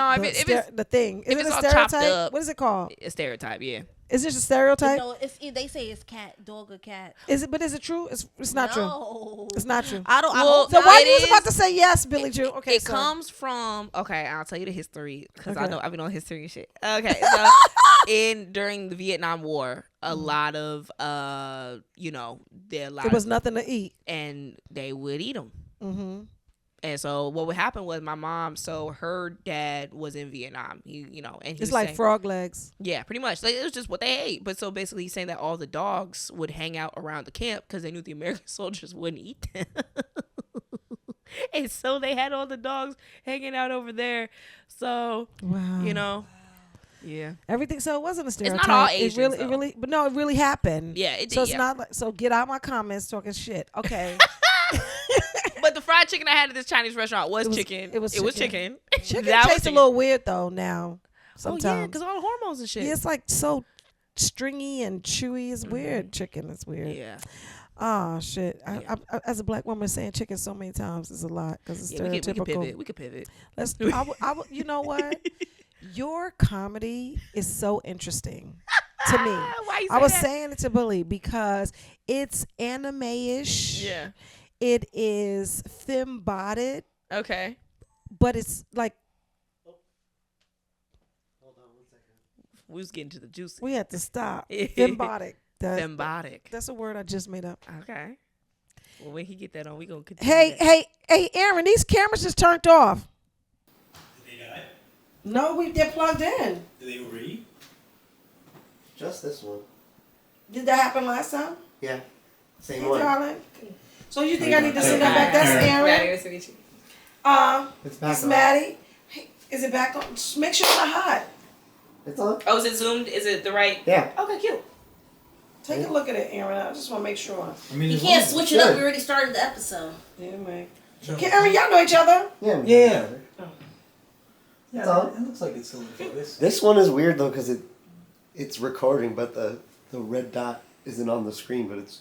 the thing. Is if it it's a all chopped stereotype? up, What is it called? A stereotype, yeah. Is this a stereotype? No, they say it's cat, dog or cat. Is it? But is it true? It's not true. It's not true. I don't. Well, So why it you was is- about to say yes, Billy Jew? Okay, It comes from I'll tell you the history because I Okay. know I've been on history and shit. Okay, so during the Vietnam War, a lot of there It was nothing to eat. and they would eat them. Mm-hmm. And so what would happen was my mom. So her dad was in Vietnam. He and he It's was like saying, frog legs. yeah, pretty much. Like, it was just what they ate. But so basically, he's saying that all the dogs would hang out around the camp because they knew the American soldiers wouldn't eat them. And so they had all the dogs hanging out over there. So Wow. yeah. Everything. So it wasn't a It's stereotype. not all It Asians, really, though. but no, it really happened. Yeah, it did. So it's yeah. not like. So get out my comments talking shit. Okay. But the fried chicken I had at this Chinese restaurant was chicken. it was chicken. Chicken That was tastes a little weird though now. Sometimes. Oh yeah, because all the hormones and shit. Yeah, it's like so stringy and chewy. It's weird. Chicken is weird. Yeah. Oh shit! Yeah. I, as a black woman, saying chicken so many times is a lot because it's Yeah, we stereotypical. could pivot. Let's. You know what? Your comedy is so interesting to me. Why you say I was that? saying it to Billy because it's anime-ish. Yeah. It is femme-bodied, Okay. but it's like Hold on 1 second. We was getting to the juice. we had to stop. Femme-bodied. Fembotic. That's a word I just made up. Okay. Well, when he get that on, we gonna continue. Hey, Aaron, these cameras just turned off. Did they die? No, they're plugged in. Did they overeat? Just this one. Did that happen last time? Yeah. Same Hey, one. darling. So you think I need to send that back? That's Aaron. It's back It's on. Maddie. Hey, is it back on? Just make sure it's not hot. It's on. Oh, is it zoomed? Is it the right? Yeah. Okay, cute. Take a look at it, Aaron. I just want to make sure. I mean, You as can't long as- switch it up. Good. We already started the episode. Yeah, man. Sure. Okay, Aaron, y'all know each other. Yeah. we Yeah. got it. Yeah, It's on. it looks like it's still in focus. This one is weird though because it's recording, but the red dot isn't on the screen, but it's.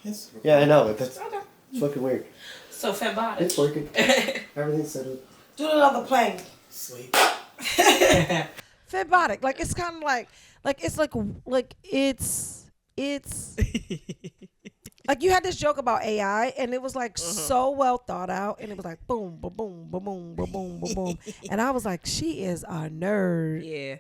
It's Yeah, I know, but that's Okay. it's fucking weird. So fembotic. It's working. Everything's set up. Do another plane. sleep. Fembodic. Like it's kind of like it's like it's like you had this joke about AI and it was like so well thought out and it was like boom, boom, boom, boom, boom, boom, boom, boom, boom, and I was like, she is a nerd. Yeah.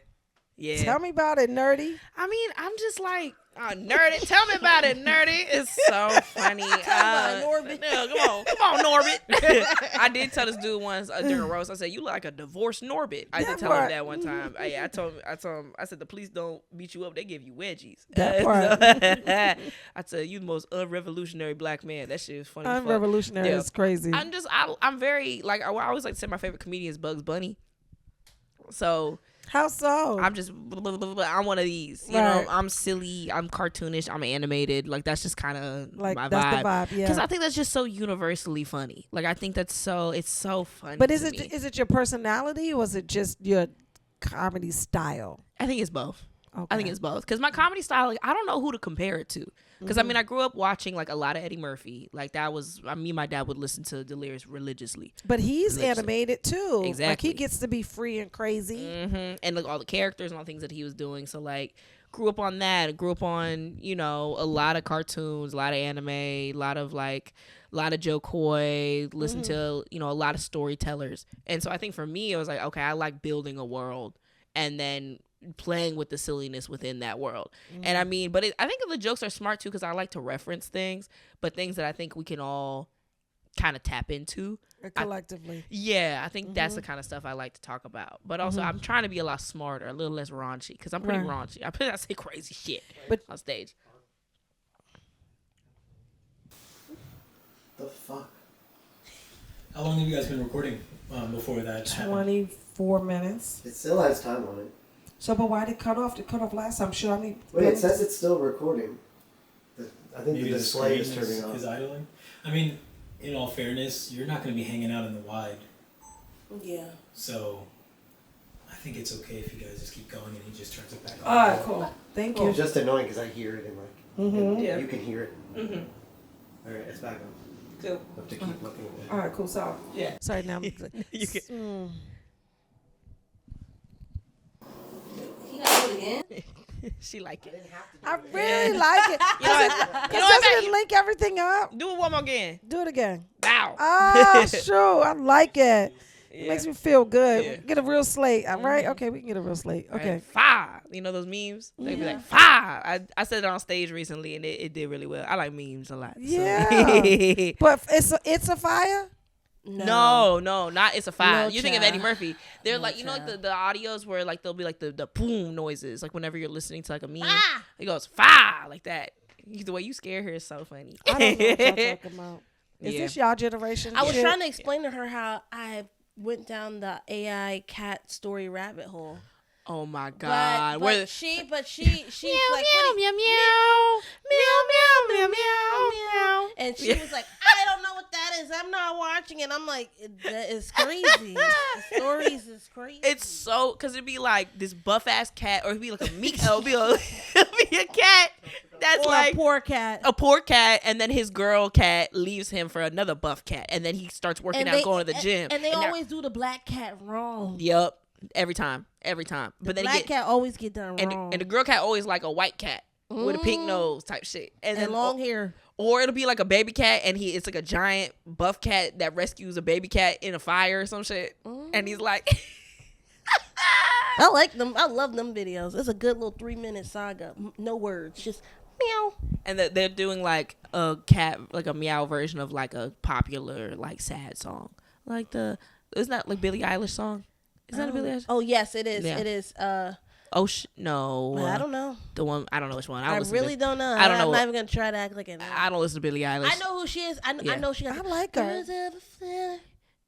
Yeah. Tell me about it, nerdy. I mean, I'm just like, nerdy. Tell me about it, nerdy. It's so funny. about it, Norbit. Yeah, come on, Norbit. I did tell this dude once during a roast. I said, "You look like a divorced Norbit." I did That tell him part. that one time. I told him, I said, "The police don't beat you up; they give you wedgies." That part. I said, "You the most unrevolutionary black man." That shit is funny. as fuck. Unrevolutionary Yeah. is crazy. I'm very like I always like to say my favorite comedian is Bugs Bunny. So. How so? I'm just I'm one of these. You Right. know, I'm silly, I'm cartoonish, I'm animated. Like that's just kind of like my that's vibe. the vibe, Because yeah. I think that's just so universally funny. Like I think it's so funny. But to is me. it your personality or is it just your comedy style? I think it's both. Okay. I think it's both. Because my comedy style, like, I don't know who to compare it to. Because I mean, I grew up watching like a lot of Eddie Murphy. Like that was, me and my dad would listen to Delirious religiously. But he's Listen. animated too. Like Exactly. he gets to be free and crazy. And like all the characters and all the things that he was doing. So like, grew up on that. Grew up on a lot of cartoons, a lot of anime, a lot of Joe Coy. Listened to a lot of storytellers. And so I think for me, it was like, okay, I like building a world, and then playing with the silliness within that world. And I mean, but I think the jokes are smart too, because I like to reference things, but things that I think we can all kind of tap into Collectively. I think that's the kind of stuff I like to talk about. But also I'm trying to be a lot smarter, a little less raunchy, because I'm pretty Right. raunchy. I say crazy shit on stage. The fuck? How long have you guys been recording before that happened? 24 minutes. It still has time on it. So, but why did it cut off? Did it cut off last time? Sure, I mean. Wait, it says it's still recording. I think Maybe the display is screen turning off. is idling. I mean, in all fairness, you're not going to be hanging out in the wide. Yeah. So, I think it's okay if you guys just keep going and he just turns it back on. All right, cool. Thank you. It's just annoying because I hear it and like, Yeah. you can hear it. Mhm. All right, it's back on. Cool. I have to keep looking at it. All right, cool. So, Yeah. sorry now. You can. He got to do it again? She like it. I really like it. You know what? Doesn't it link everything up? Do it one more again. Do it again. Bow. Ah, sure. I like it. It Yeah. makes me feel good. Yeah. Get a real slate. All right? Okay, we can get a real slate. Okay. Right. Fire. You know those memes? They be like, fire. I said it on stage recently and it did really well. I like memes a lot. So. Yeah. But it's a fire? No, not It's a Fire. No, You think of child. Eddie Murphy. They're No, like, you know, like child. the audios where like they'll be like the boom noises, like whenever you're listening to like a meme. Ah! He goes, fire, like that. The way you scare her is so funny. I don't know what y'all talking about. Is Yeah. this y'all generation? I was shit? trying to explain to her how I went down the AI cat story rabbit hole. Oh my God. But Where she's meow, like, meow, what do you- meow, meow, meow, meow, meow. and she was like, I don't know what that is. I'm not watching it. I'm like, that is crazy. The stories is crazy. It's so, because it'd be like this buff ass cat, or it'd be like a meek, it'll be a cat that's or like a poor cat. a poor cat, and then his girl cat leaves him for another buff cat, and then he starts working out, going to the gym. And they they're- always do the black cat wrong. Yep. Every time. But then Black cat always get done wrong. and the girl cat always like a white cat with a pink nose type shit. And then long hair. Or it'll be like a baby cat and it's like a giant buff cat that rescues a baby cat in a fire or some shit. And he's like I like them. I love them videos. It's a good little 3-minute saga. No words, just meow. and they're doing like a cat, like a meow version of like a popular like sad song. Like isn't that like Billie Eilish song? Is that a Billie Eilish? Oh yes, it is. Yeah. It is. No. I don't know. The one, I don't know which one. I really don't know. I don't know I'm what- not even gonna try to act like it. I don't listen to Billie Eilish. I know who she is. I Yeah. know she. I like her.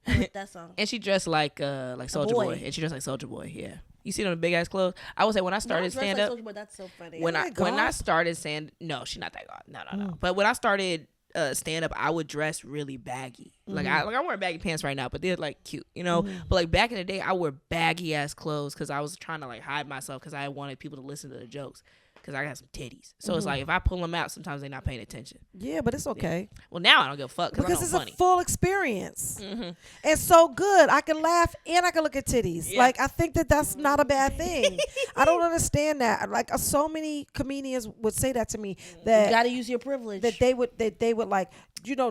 I like that song. And she dressed like Soulja boy. Boy. And she dressed like Soulja Boy. Yeah. You see it on the big ass clothes. I would say when I started stand up, That's so funny. when I goth? started stand, no, she's not that goth. No. But when I started stand up, I would dress really baggy. Like I'm wearing baggy pants right now, but they're like cute, you know. But like back in the day, I wore baggy ass clothes because I was trying to like hide myself because I wanted people to listen to the jokes because I got some titties. So it's like if I pull them out, sometimes they're not paying attention. Yeah, but it's okay. Well, now I don't give a fuck Because I'm it's funny. a full experience. It's so good. I can laugh and I can look at titties. Yeah. Like, I think that's not a bad thing. I don't understand that. Like, so many comedians would say that to me, you that got to use your privilege. that they would like,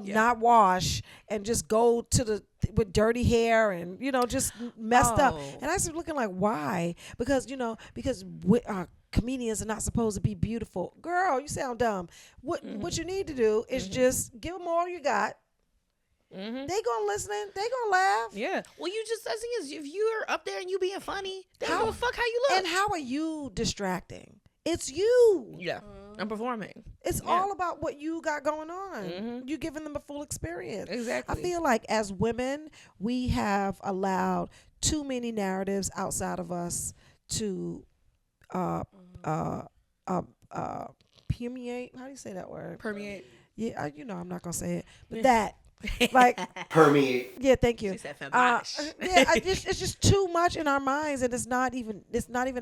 not wash and just go to with dirty hair and just messed up. Oh. And I was looking like, why? Because comedians are not supposed to be beautiful. Girl, you sound dumb. What you need to do is just give them all you got. They gonna listen. They gonna laugh. Yeah. Well, the thing is, if you're up there and you being funny, they don't give a fuck how you look. And how are you distracting? It's you. Yeah. I'm performing. It's all about what you got going on. You giving them a full experience. Exactly. I feel like as women, we have allowed too many narratives outside of us to permeate. How do you say that word? Permeate. Yeah, I'm not gonna say it, but that, like, Permeate. yeah, thank you. She said fembosh. It's just too much in our minds, and it's not even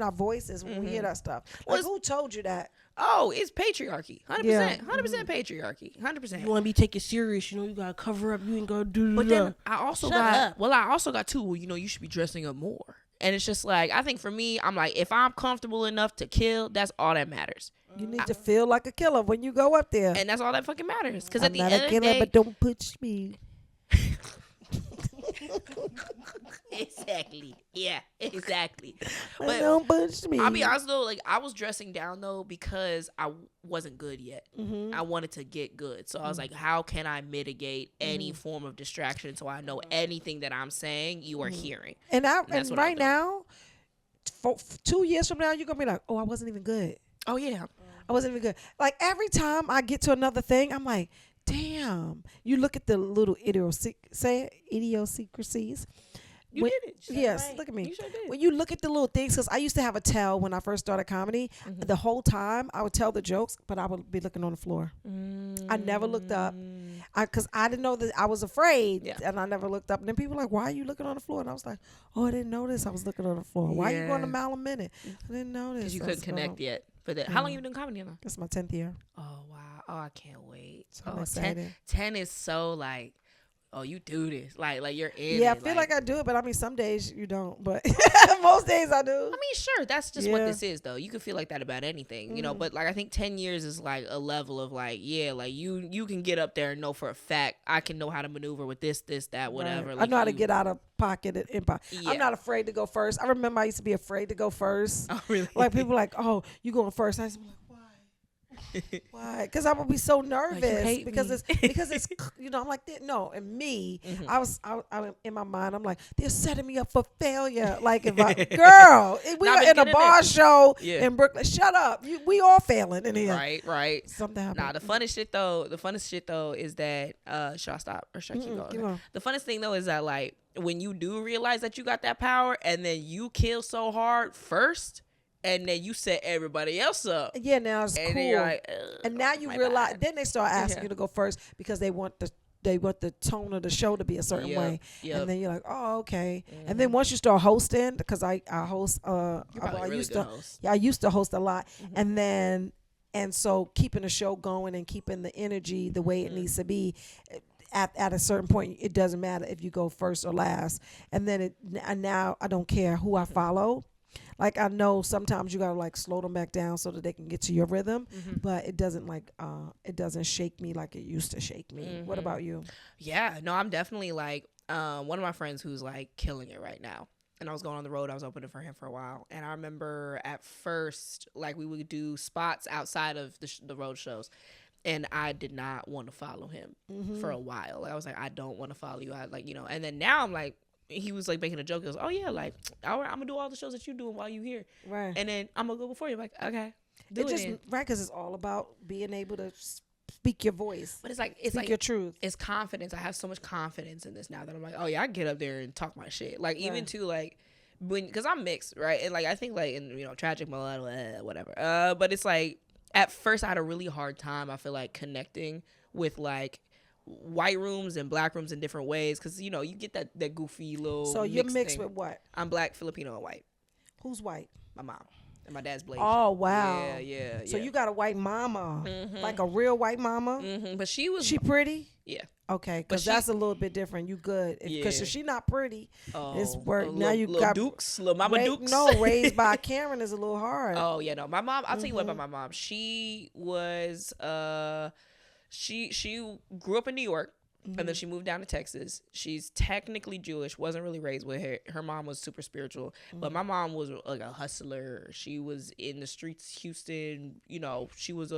our voices when we hear that stuff. Like, who told you that? Oh, it's patriarchy. 100%. Yeah. 100% patriarchy. 100%. you want to be taken serious, you gotta cover up. You ain't gonna do. But then I also Shut got too. Well, you should be dressing up more. And it's just like, I think for me, I'm like, if I'm comfortable enough to kill, that's all that matters. You need to feel like a killer when you go up there. And that's all that fucking matters. Because I'm at the not end a of the killer, day, but don't push me. exactly. Yeah, exactly. But But don't push me. I'll be honest though, like I was dressing down though because I wasn't good yet. I wanted to get good, so I was like, how can I mitigate any form of distraction so I know anything that I'm saying you are hearing? And That's what I'm right doing. now, 2 years from now, you're gonna be like, oh, I wasn't even good. Oh yeah, I wasn't even good. Like every time I get to another thing, I'm like, damn. You look at the little idiosyncrasies You did it. Yes, right. look at me. You sure did. When you look at the little things, because I used to have a tell when I first started comedy. The whole time I would tell the jokes, but I would be looking on the floor. I never looked up, because I didn't know that I was afraid, and I never looked up. And then people were like, "Why are you looking on the floor?" And I was like, "Oh, I didn't notice I was looking on the floor. Why are you going a mile a minute? I didn't notice." Because you couldn't connect yet. But how long you been doing comedy now? It's my 10th year. Oh wow! Oh, I can't wait. So I'm excited. 10 is so like, oh, you do this. Like you're in Yeah, it. I feel like I do it, but I mean, some days you don't. But most days I do. I mean, sure, that's just what this is, though. You can feel like that about anything, you know. But like, I think 10 years is like a level of like, yeah, like you can get up there and know for a fact I can know how to maneuver with this, that, whatever. Right. Like, I know how to get out of pocket and in pocket. Yeah. I'm not afraid to go first. I remember I used to be afraid to go first. Oh, really? Like people like, "Oh, you going first?" I used to be like, why? Because I would be so nervous because it's you know, I'm like, no, and me, I was in my mind, I'm like, they're setting me up for failure. Like if we were in a bar show in Brooklyn, shut up, we all failing in here. Right. Something happened. Nah, the funnest shit though is that should I stop or should I keep going? Keep on. The funnest thing though is that like when you do realize that you got that power and then you kill so hard first. And then you set everybody else up. Yeah, now it's and cool. You're like, and now you realize. bad. Then they start asking you to go first because they want the tone of the show to be a certain way. Yep. And then you're like, oh, okay. And then once you start hosting, because I host, I used to host a lot, and so keeping the show going and keeping the energy the way it needs to be. At a certain point, it doesn't matter if you go first or last. And then now I don't care who I follow. Like I know sometimes you gotta like slow them back down so that they can get to your rhythm, but it doesn't it doesn't shake me like it used to shake me. What about you? Yeah, no, I'm definitely like one of my friends who's like killing it right now. And I was going on the road. I was opening for him for a while, and I remember at first like we would do spots outside of the road shows. And I did not want to follow him for a while. Like I was like, I don't want to follow you. I like, you know. And then now I'm like, he was like making a joke. He goes, oh yeah, like I'm gonna do all the shows that you're doing while you here. Right. And then I'm gonna go before you. I'm like, okay, right, because it's all about being able to speak your voice. But it's speak like your truth. It's confidence. I have so much confidence in this now that I'm like, oh yeah, I get up there and talk my shit. Like even to like because I'm mixed, right? And like I think like in tragic mulatto, whatever. But it's like. At first, I had a really hard time, I feel like, connecting with, like, white rooms and black rooms in different ways. Because, you get that goofy little So you're mixed thing. with what? I'm black, Filipino, and white. Who's white? My mom. And my dad's Blasian. Oh, wow. Yeah. So you got a white mama. Like a real white mama? But she was... She pretty? Yeah. Okay, because that's a little bit different. You good. Because if she not pretty, it's work. Now you got... Dukes, little mama Dukes. No, raised by Karen is a little hard. Oh, yeah, no. My mom... I'll tell you what about my mom. She was... She grew up in New York. And then she moved down to Texas. She's technically Jewish, wasn't really raised with her. Her mom was super spiritual. But my mom was like a hustler. She was in the streets, Houston. She was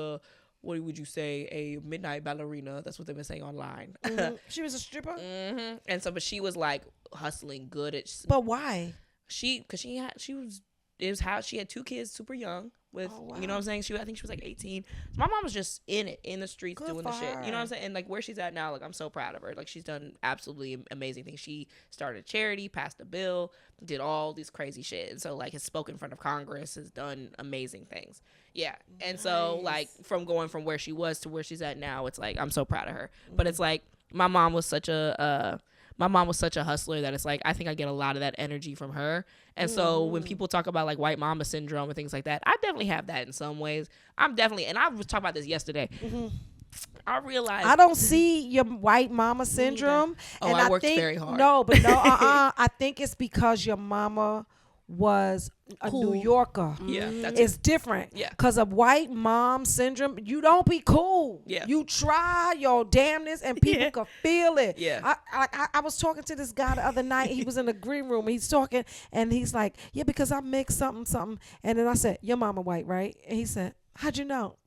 what would you say, a midnight ballerina. That's what they've been saying online. She was a stripper? And so, but she was like hustling good at. But why? She had 2 kids super young. With you know what I'm saying, I think she was like 18. So my mom was just in the streets doing the shit. You know what I'm saying? And like where she's at now, like I'm so proud of her. Like she's done absolutely amazing things. She started a charity, passed a bill, did all these crazy shit. And so like has spoken in front of Congress, has done amazing things. Yeah. And so like from going from where she was to where she's at now, it's like I'm so proud of her. But it's like my mom was such a hustler that it's like I think I get a lot of that energy from her. And so when people talk about like white mama syndrome and things like that, I definitely have that in some ways. And I was talking about this yesterday. I realized I don't see your white mama syndrome. And I worked very hard. I think it's because your mama was a New Yorker. Yeah, it's different. Yeah, because of white mom syndrome, you don't be cool. Yeah, you try your damnness, and people can feel it. Yeah, I was talking to this guy the other night. He was in the green room. He's talking, and he's like, "Yeah, because I mixed something." And then I said, "Your mama white, right?" And he said, "How'd you know?"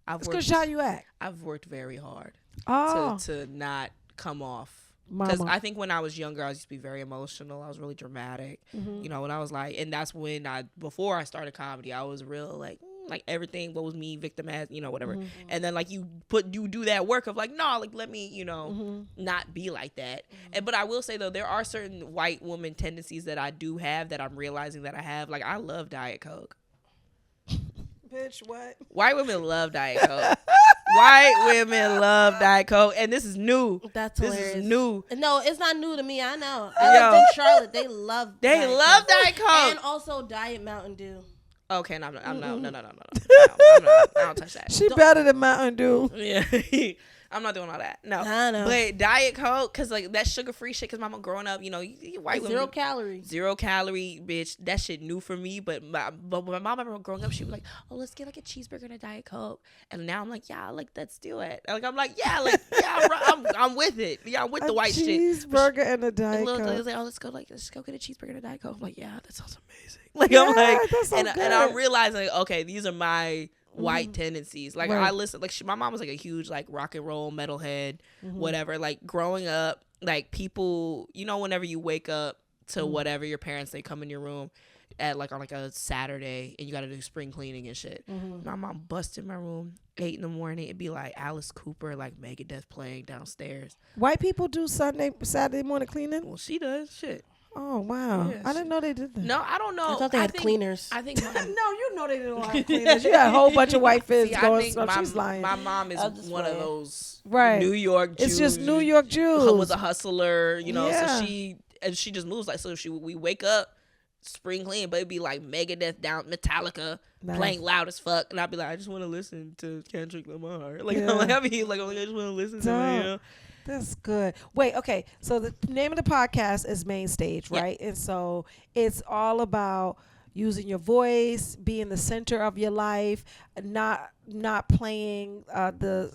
It's because how you act. I've worked very hard to not come off. Because I think when I was younger, I used to be very emotional. I was really dramatic. When I was like, and that's when before I started comedy, I was real like, like everything what was me victimized, whatever. And then like you do that work of like, no, like let me, not be like that. But I will say though, there are certain white woman tendencies that I do have that I'm realizing that I have. Like I love Diet Coke. Bitch, what? White women love Diet Coke. White women love Diet Coke, and this is new. That's this hilarious. is new. No, it's not new to me. I know. I lived in Charlotte. They love. Diet Coke, and also Diet Mountain Dew. Okay, no, I'm no. I don't touch that. She better than Mountain Dew. Yeah. I'm not doing all that. No. I know. But Diet Coke, because like that sugar-free shit, because mama growing up, white women. 0 calories. 0 calorie, bitch. That shit new for me. But when my mom growing up, she was like, oh, let's get like a cheeseburger and a Diet Coke. And now I'm like, yeah, like let's do it. Like I'm like, yeah, I'm with it. Yeah, I'm with the white shit. Cheeseburger and a Diet Coke. Like, oh, let's go get a cheeseburger and a Diet Coke. I'm like, yeah, that sounds amazing. Like I'm like, and I'm realizing, okay, these are my white tendencies. Like I listen, like my mom was like a huge like rock and roll metalhead, whatever. Like growing up, like people, whenever you wake up to whatever your parents, they come in your room at like on like a Saturday and you got to do spring cleaning and shit. My mom busted my room 8 a.m. It'd be like Alice Cooper, like Megadeth playing downstairs. White people do Saturday morning cleaning? Well, she does. Shit. Oh, wow. Yeah, I didn't know they did that. No, I don't know. I thought they had cleaners. I think No, you know they didn't have cleaners. You got a whole bunch of white fish going, so she's lying. My mom is one of those New York Jews. It's just New York Jews. Was a hustler, so she just moves like, so we wake up, spring clean, but it'd be like Megadeth down, Metallica playing loud as fuck, and I'd be like, I just want to listen to Kendrick Lamar. Like, I just want to listen to him. That's good. Wait, okay. So the name of the podcast is Mainstage, right? And so it's all about using your voice, being the center of your life, not playing the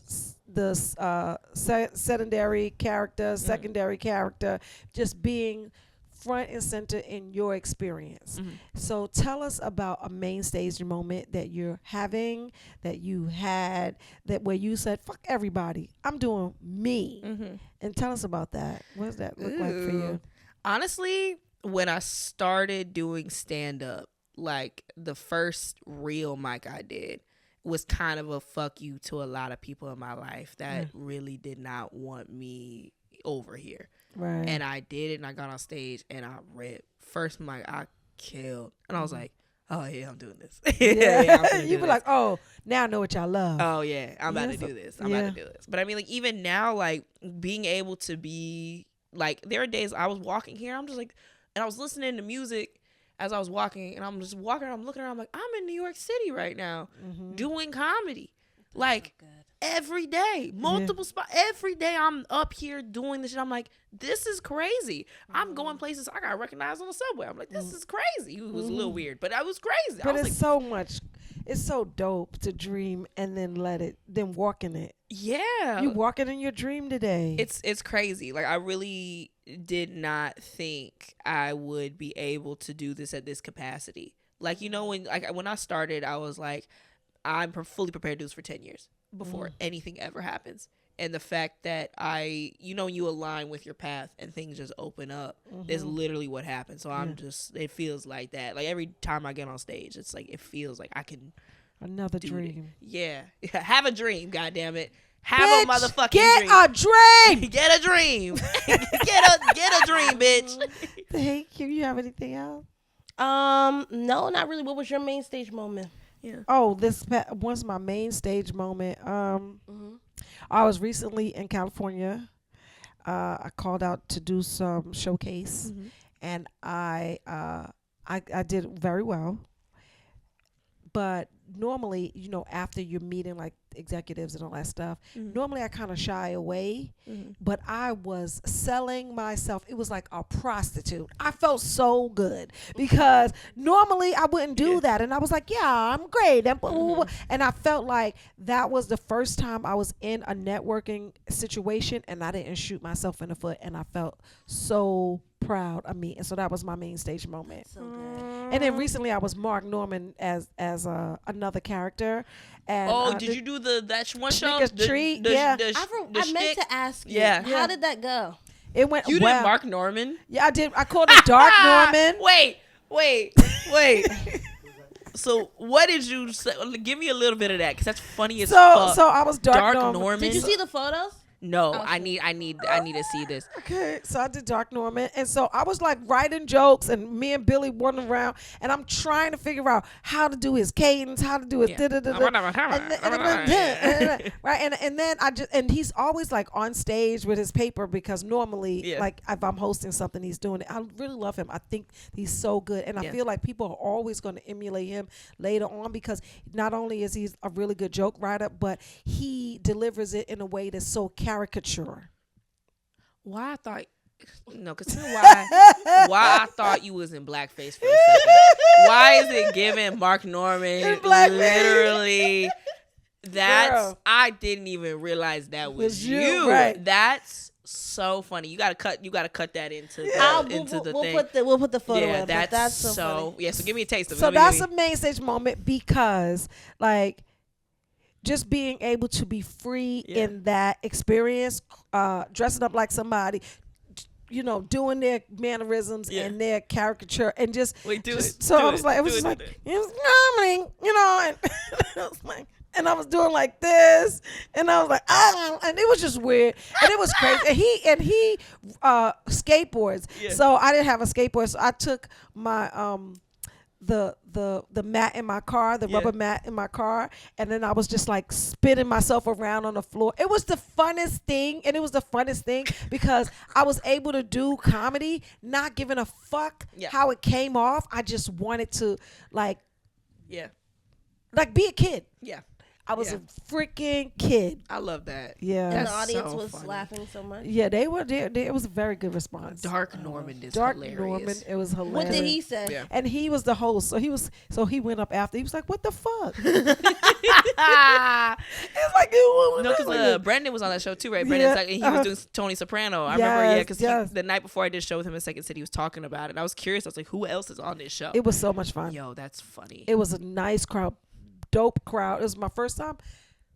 secondary character, just being front and center in your experience. So tell us about a main stage moment that you're having, that you had, that where you said, fuck everybody, I'm doing me. And tell us about that. What does that look like for you? Honestly, when I started doing stand-up, like the first real mic I did was kind of a fuck you to a lot of people in my life that really did not want me over here. Right. And I did it, and I got on stage, and I ripped. First mic, I killed. And I was like, oh, yeah, I'm doing this. You be like, oh, now I know what y'all love. Oh, yeah, I'm about to do this. I'm about to do this. But I mean, like, even now, like, being able to be, like, there are days I was walking here, I'm just like, and I was listening to music as I was walking, and I'm just walking around, I'm looking around, I'm like, I'm in New York City right now doing comedy. Like, every day, multiple spots. Every day I'm up here doing this shit. I'm like, this is crazy. I'm going places I got recognized on the subway. I'm like, this is crazy. It was a little weird, but I was crazy. But it's like, it's so dope to dream and then then walk in it. Yeah. You walking in your dream today. It's crazy. Like I really did not think I would be able to do this at this capacity. Like, when I started, I was like, I'm fully prepared to do this for 10 years before anything ever happens. And the fact that you align with your path and things just open up is literally what happens. So it feels like that. Like every time I get on stage, it's like, it feels like I can another dream. Yeah. Have a dream, goddammit. Have a motherfucking dream. Get a dream. Get a dream. get a dream, bitch. Thank you. You have anything else? No, not really. What was your main stage moment? Yeah. Oh, this was my main stage moment. I was recently in California. I called out to do some showcase, and I did very well. But normally, after you're meeting like executives and all that stuff, normally I kind of shy away. But I was selling myself. It was like a prostitute. I felt so good because normally I wouldn't do that. And I was like, yeah, I'm great. And I felt like that was the first time I was in a networking situation and I didn't shoot myself in the foot. And I felt so proud of me. And so that was my main stage moment. So good. And then recently I was Mark Norman as another character. And did you do that one show? Treat? Yeah. I meant to ask you. Yeah. How did that go? It went You well. did Mark Norman? Yeah, I did. I called it Dark Norman. Wait. So what did you say? Give me a little bit of that, because that's funny as fuck. So I was Dark Norman. Did you see the photos? No, I need to see this. Okay, so I did Dark Norman, and so I was like writing jokes, and me and Billy running around, and I'm trying to figure out how to do his cadence, how to do his right, and then and he's always like on stage with his paper, because normally like if I'm hosting something, he's doing it. I really love him. I think he's so good, and I feel like people are always going to emulate him later on, because not only is he a really good joke writer, but he delivers it in a way that's so caricature. Why I thought because why I thought you was in blackface for a second. Why is it giving Mark Norman literally? That's I didn't even realize that was you. Right. That's so funny. You gotta cut that into the thing. We'll put the photo. Yeah, in, that's so funny. Yeah. So give me a taste of it. So that's a main stage moment, because like, just being able to be free in that experience, dressing up like somebody, doing their mannerisms and their caricature, and just. Wait, do it. So I was like, it was like, it's coming, and it was like, and I was doing like this, and I was like, and it was just weird, and it was crazy. And he skateboards, so I didn't have a skateboard, so I took my the mat in my car, the rubber mat in my car, and then I was just like spinning myself around on the floor. It was the funnest thing, because I was able to do comedy, not giving a fuck how it came off. I just wanted to like be a kid. Yeah. I was a freaking kid. I love that. Yeah. And the audience was laughing so much. Yeah, they were there. It was a very good response. Hilarious. Norman, it was hilarious. What did he say? Yeah. And he was the host, so he went up after. He was like, "What the fuck?" It's like because Brendan was on that show too, right? Brendan, and he was doing Tony Soprano. I remember, because the night before I did show with him in Second City, he was talking about it, and I was curious. I was like, "Who else is on this show?" It was so much fun. Yo, that's funny. It was a nice crowd. Dope crowd. It was my first time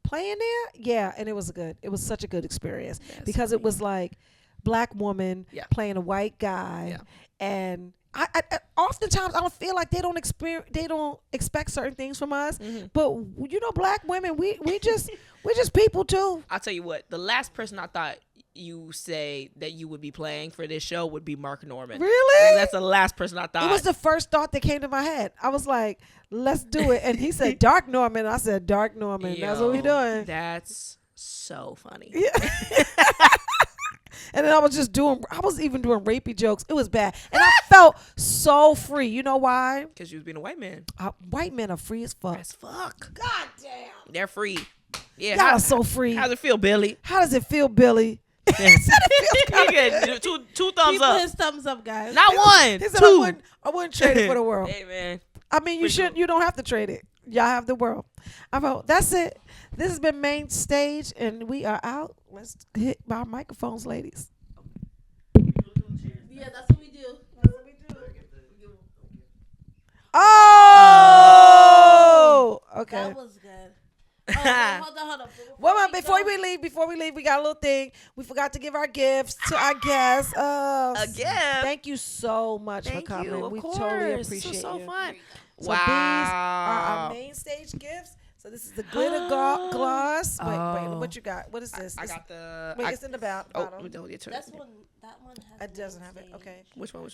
playing there, and it was such a good experience, because it was like black woman playing a white guy, and I oftentimes I don't feel like they don't expect certain things from us, but black women, we're just people too. I'll tell you what, the last person I thought you say that you would be playing for this show would be Mark Norman. Really? That's the last person I thought. It was the first thought that came to my head. I was like, let's do it. And he said, Dark Norman. I said, Dark Norman. That's what we doing. That's so funny. Yeah. And then I was even doing rapey jokes. It was bad. And I felt so free. You know why? Because you was being a white man. White men are free as fuck. God damn. They're free. Yeah. Y'all are so free. How's it feel, Billy? How does it feel, Billy? Two thumbs up. His thumbs up, guys. Not one. He said, two. I wouldn't trade it for the world. Hey, man. I mean, you shouldn't. You don't have to trade it. Y'all have the world. That's it. This has been Mainstage, and we are out. Let's hit our microphones, ladies. Yeah, that's what we do. Oh, okay. That was good. Hold on. Well, before we leave, we got a little thing. We forgot to give our gifts to our guests. A gift. Thank you so much for coming. We totally appreciate it. So fun. So these are our Mainstage gifts. So this is the glitter gloss. Wait, what you got? What is this? I got the. Wait, it's in the bottom. We don't get to it. That one has. It doesn't have it. Okay. Which one?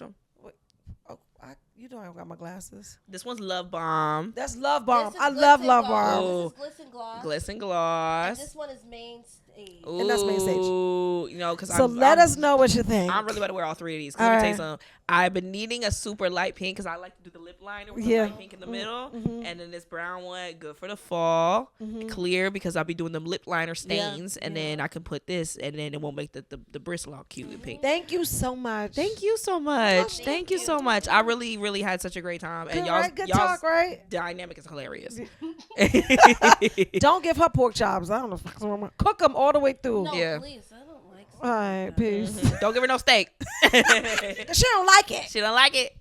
You know I got my glasses. This one's Love Bomb. That's Love Bomb. I love Love Bomb. This is Glisten Gloss. Glisten Gloss. And this one is Mainstage. And that's Mainstage. Because let us know what you think. I'm really about to wear all three of these. Let me tell you something. I've been needing a super light pink because I like to do the lip liner with the light pink in the middle, and then this brown one, good for the fall, clear because I'll be doing them lip liner stains, and then I can put this, and then it won't make the bristle all cute and pink. Thank you so much. Thank you so much. Thank you so much. I really, really had such a great time, and y'all's talk, right? Dynamic is hilarious. Don't give her pork chops. I don't know. Cook them all the way through. No, please. I don't like. All right, peace. Don't give her no steak. She don't like it. She don't like it.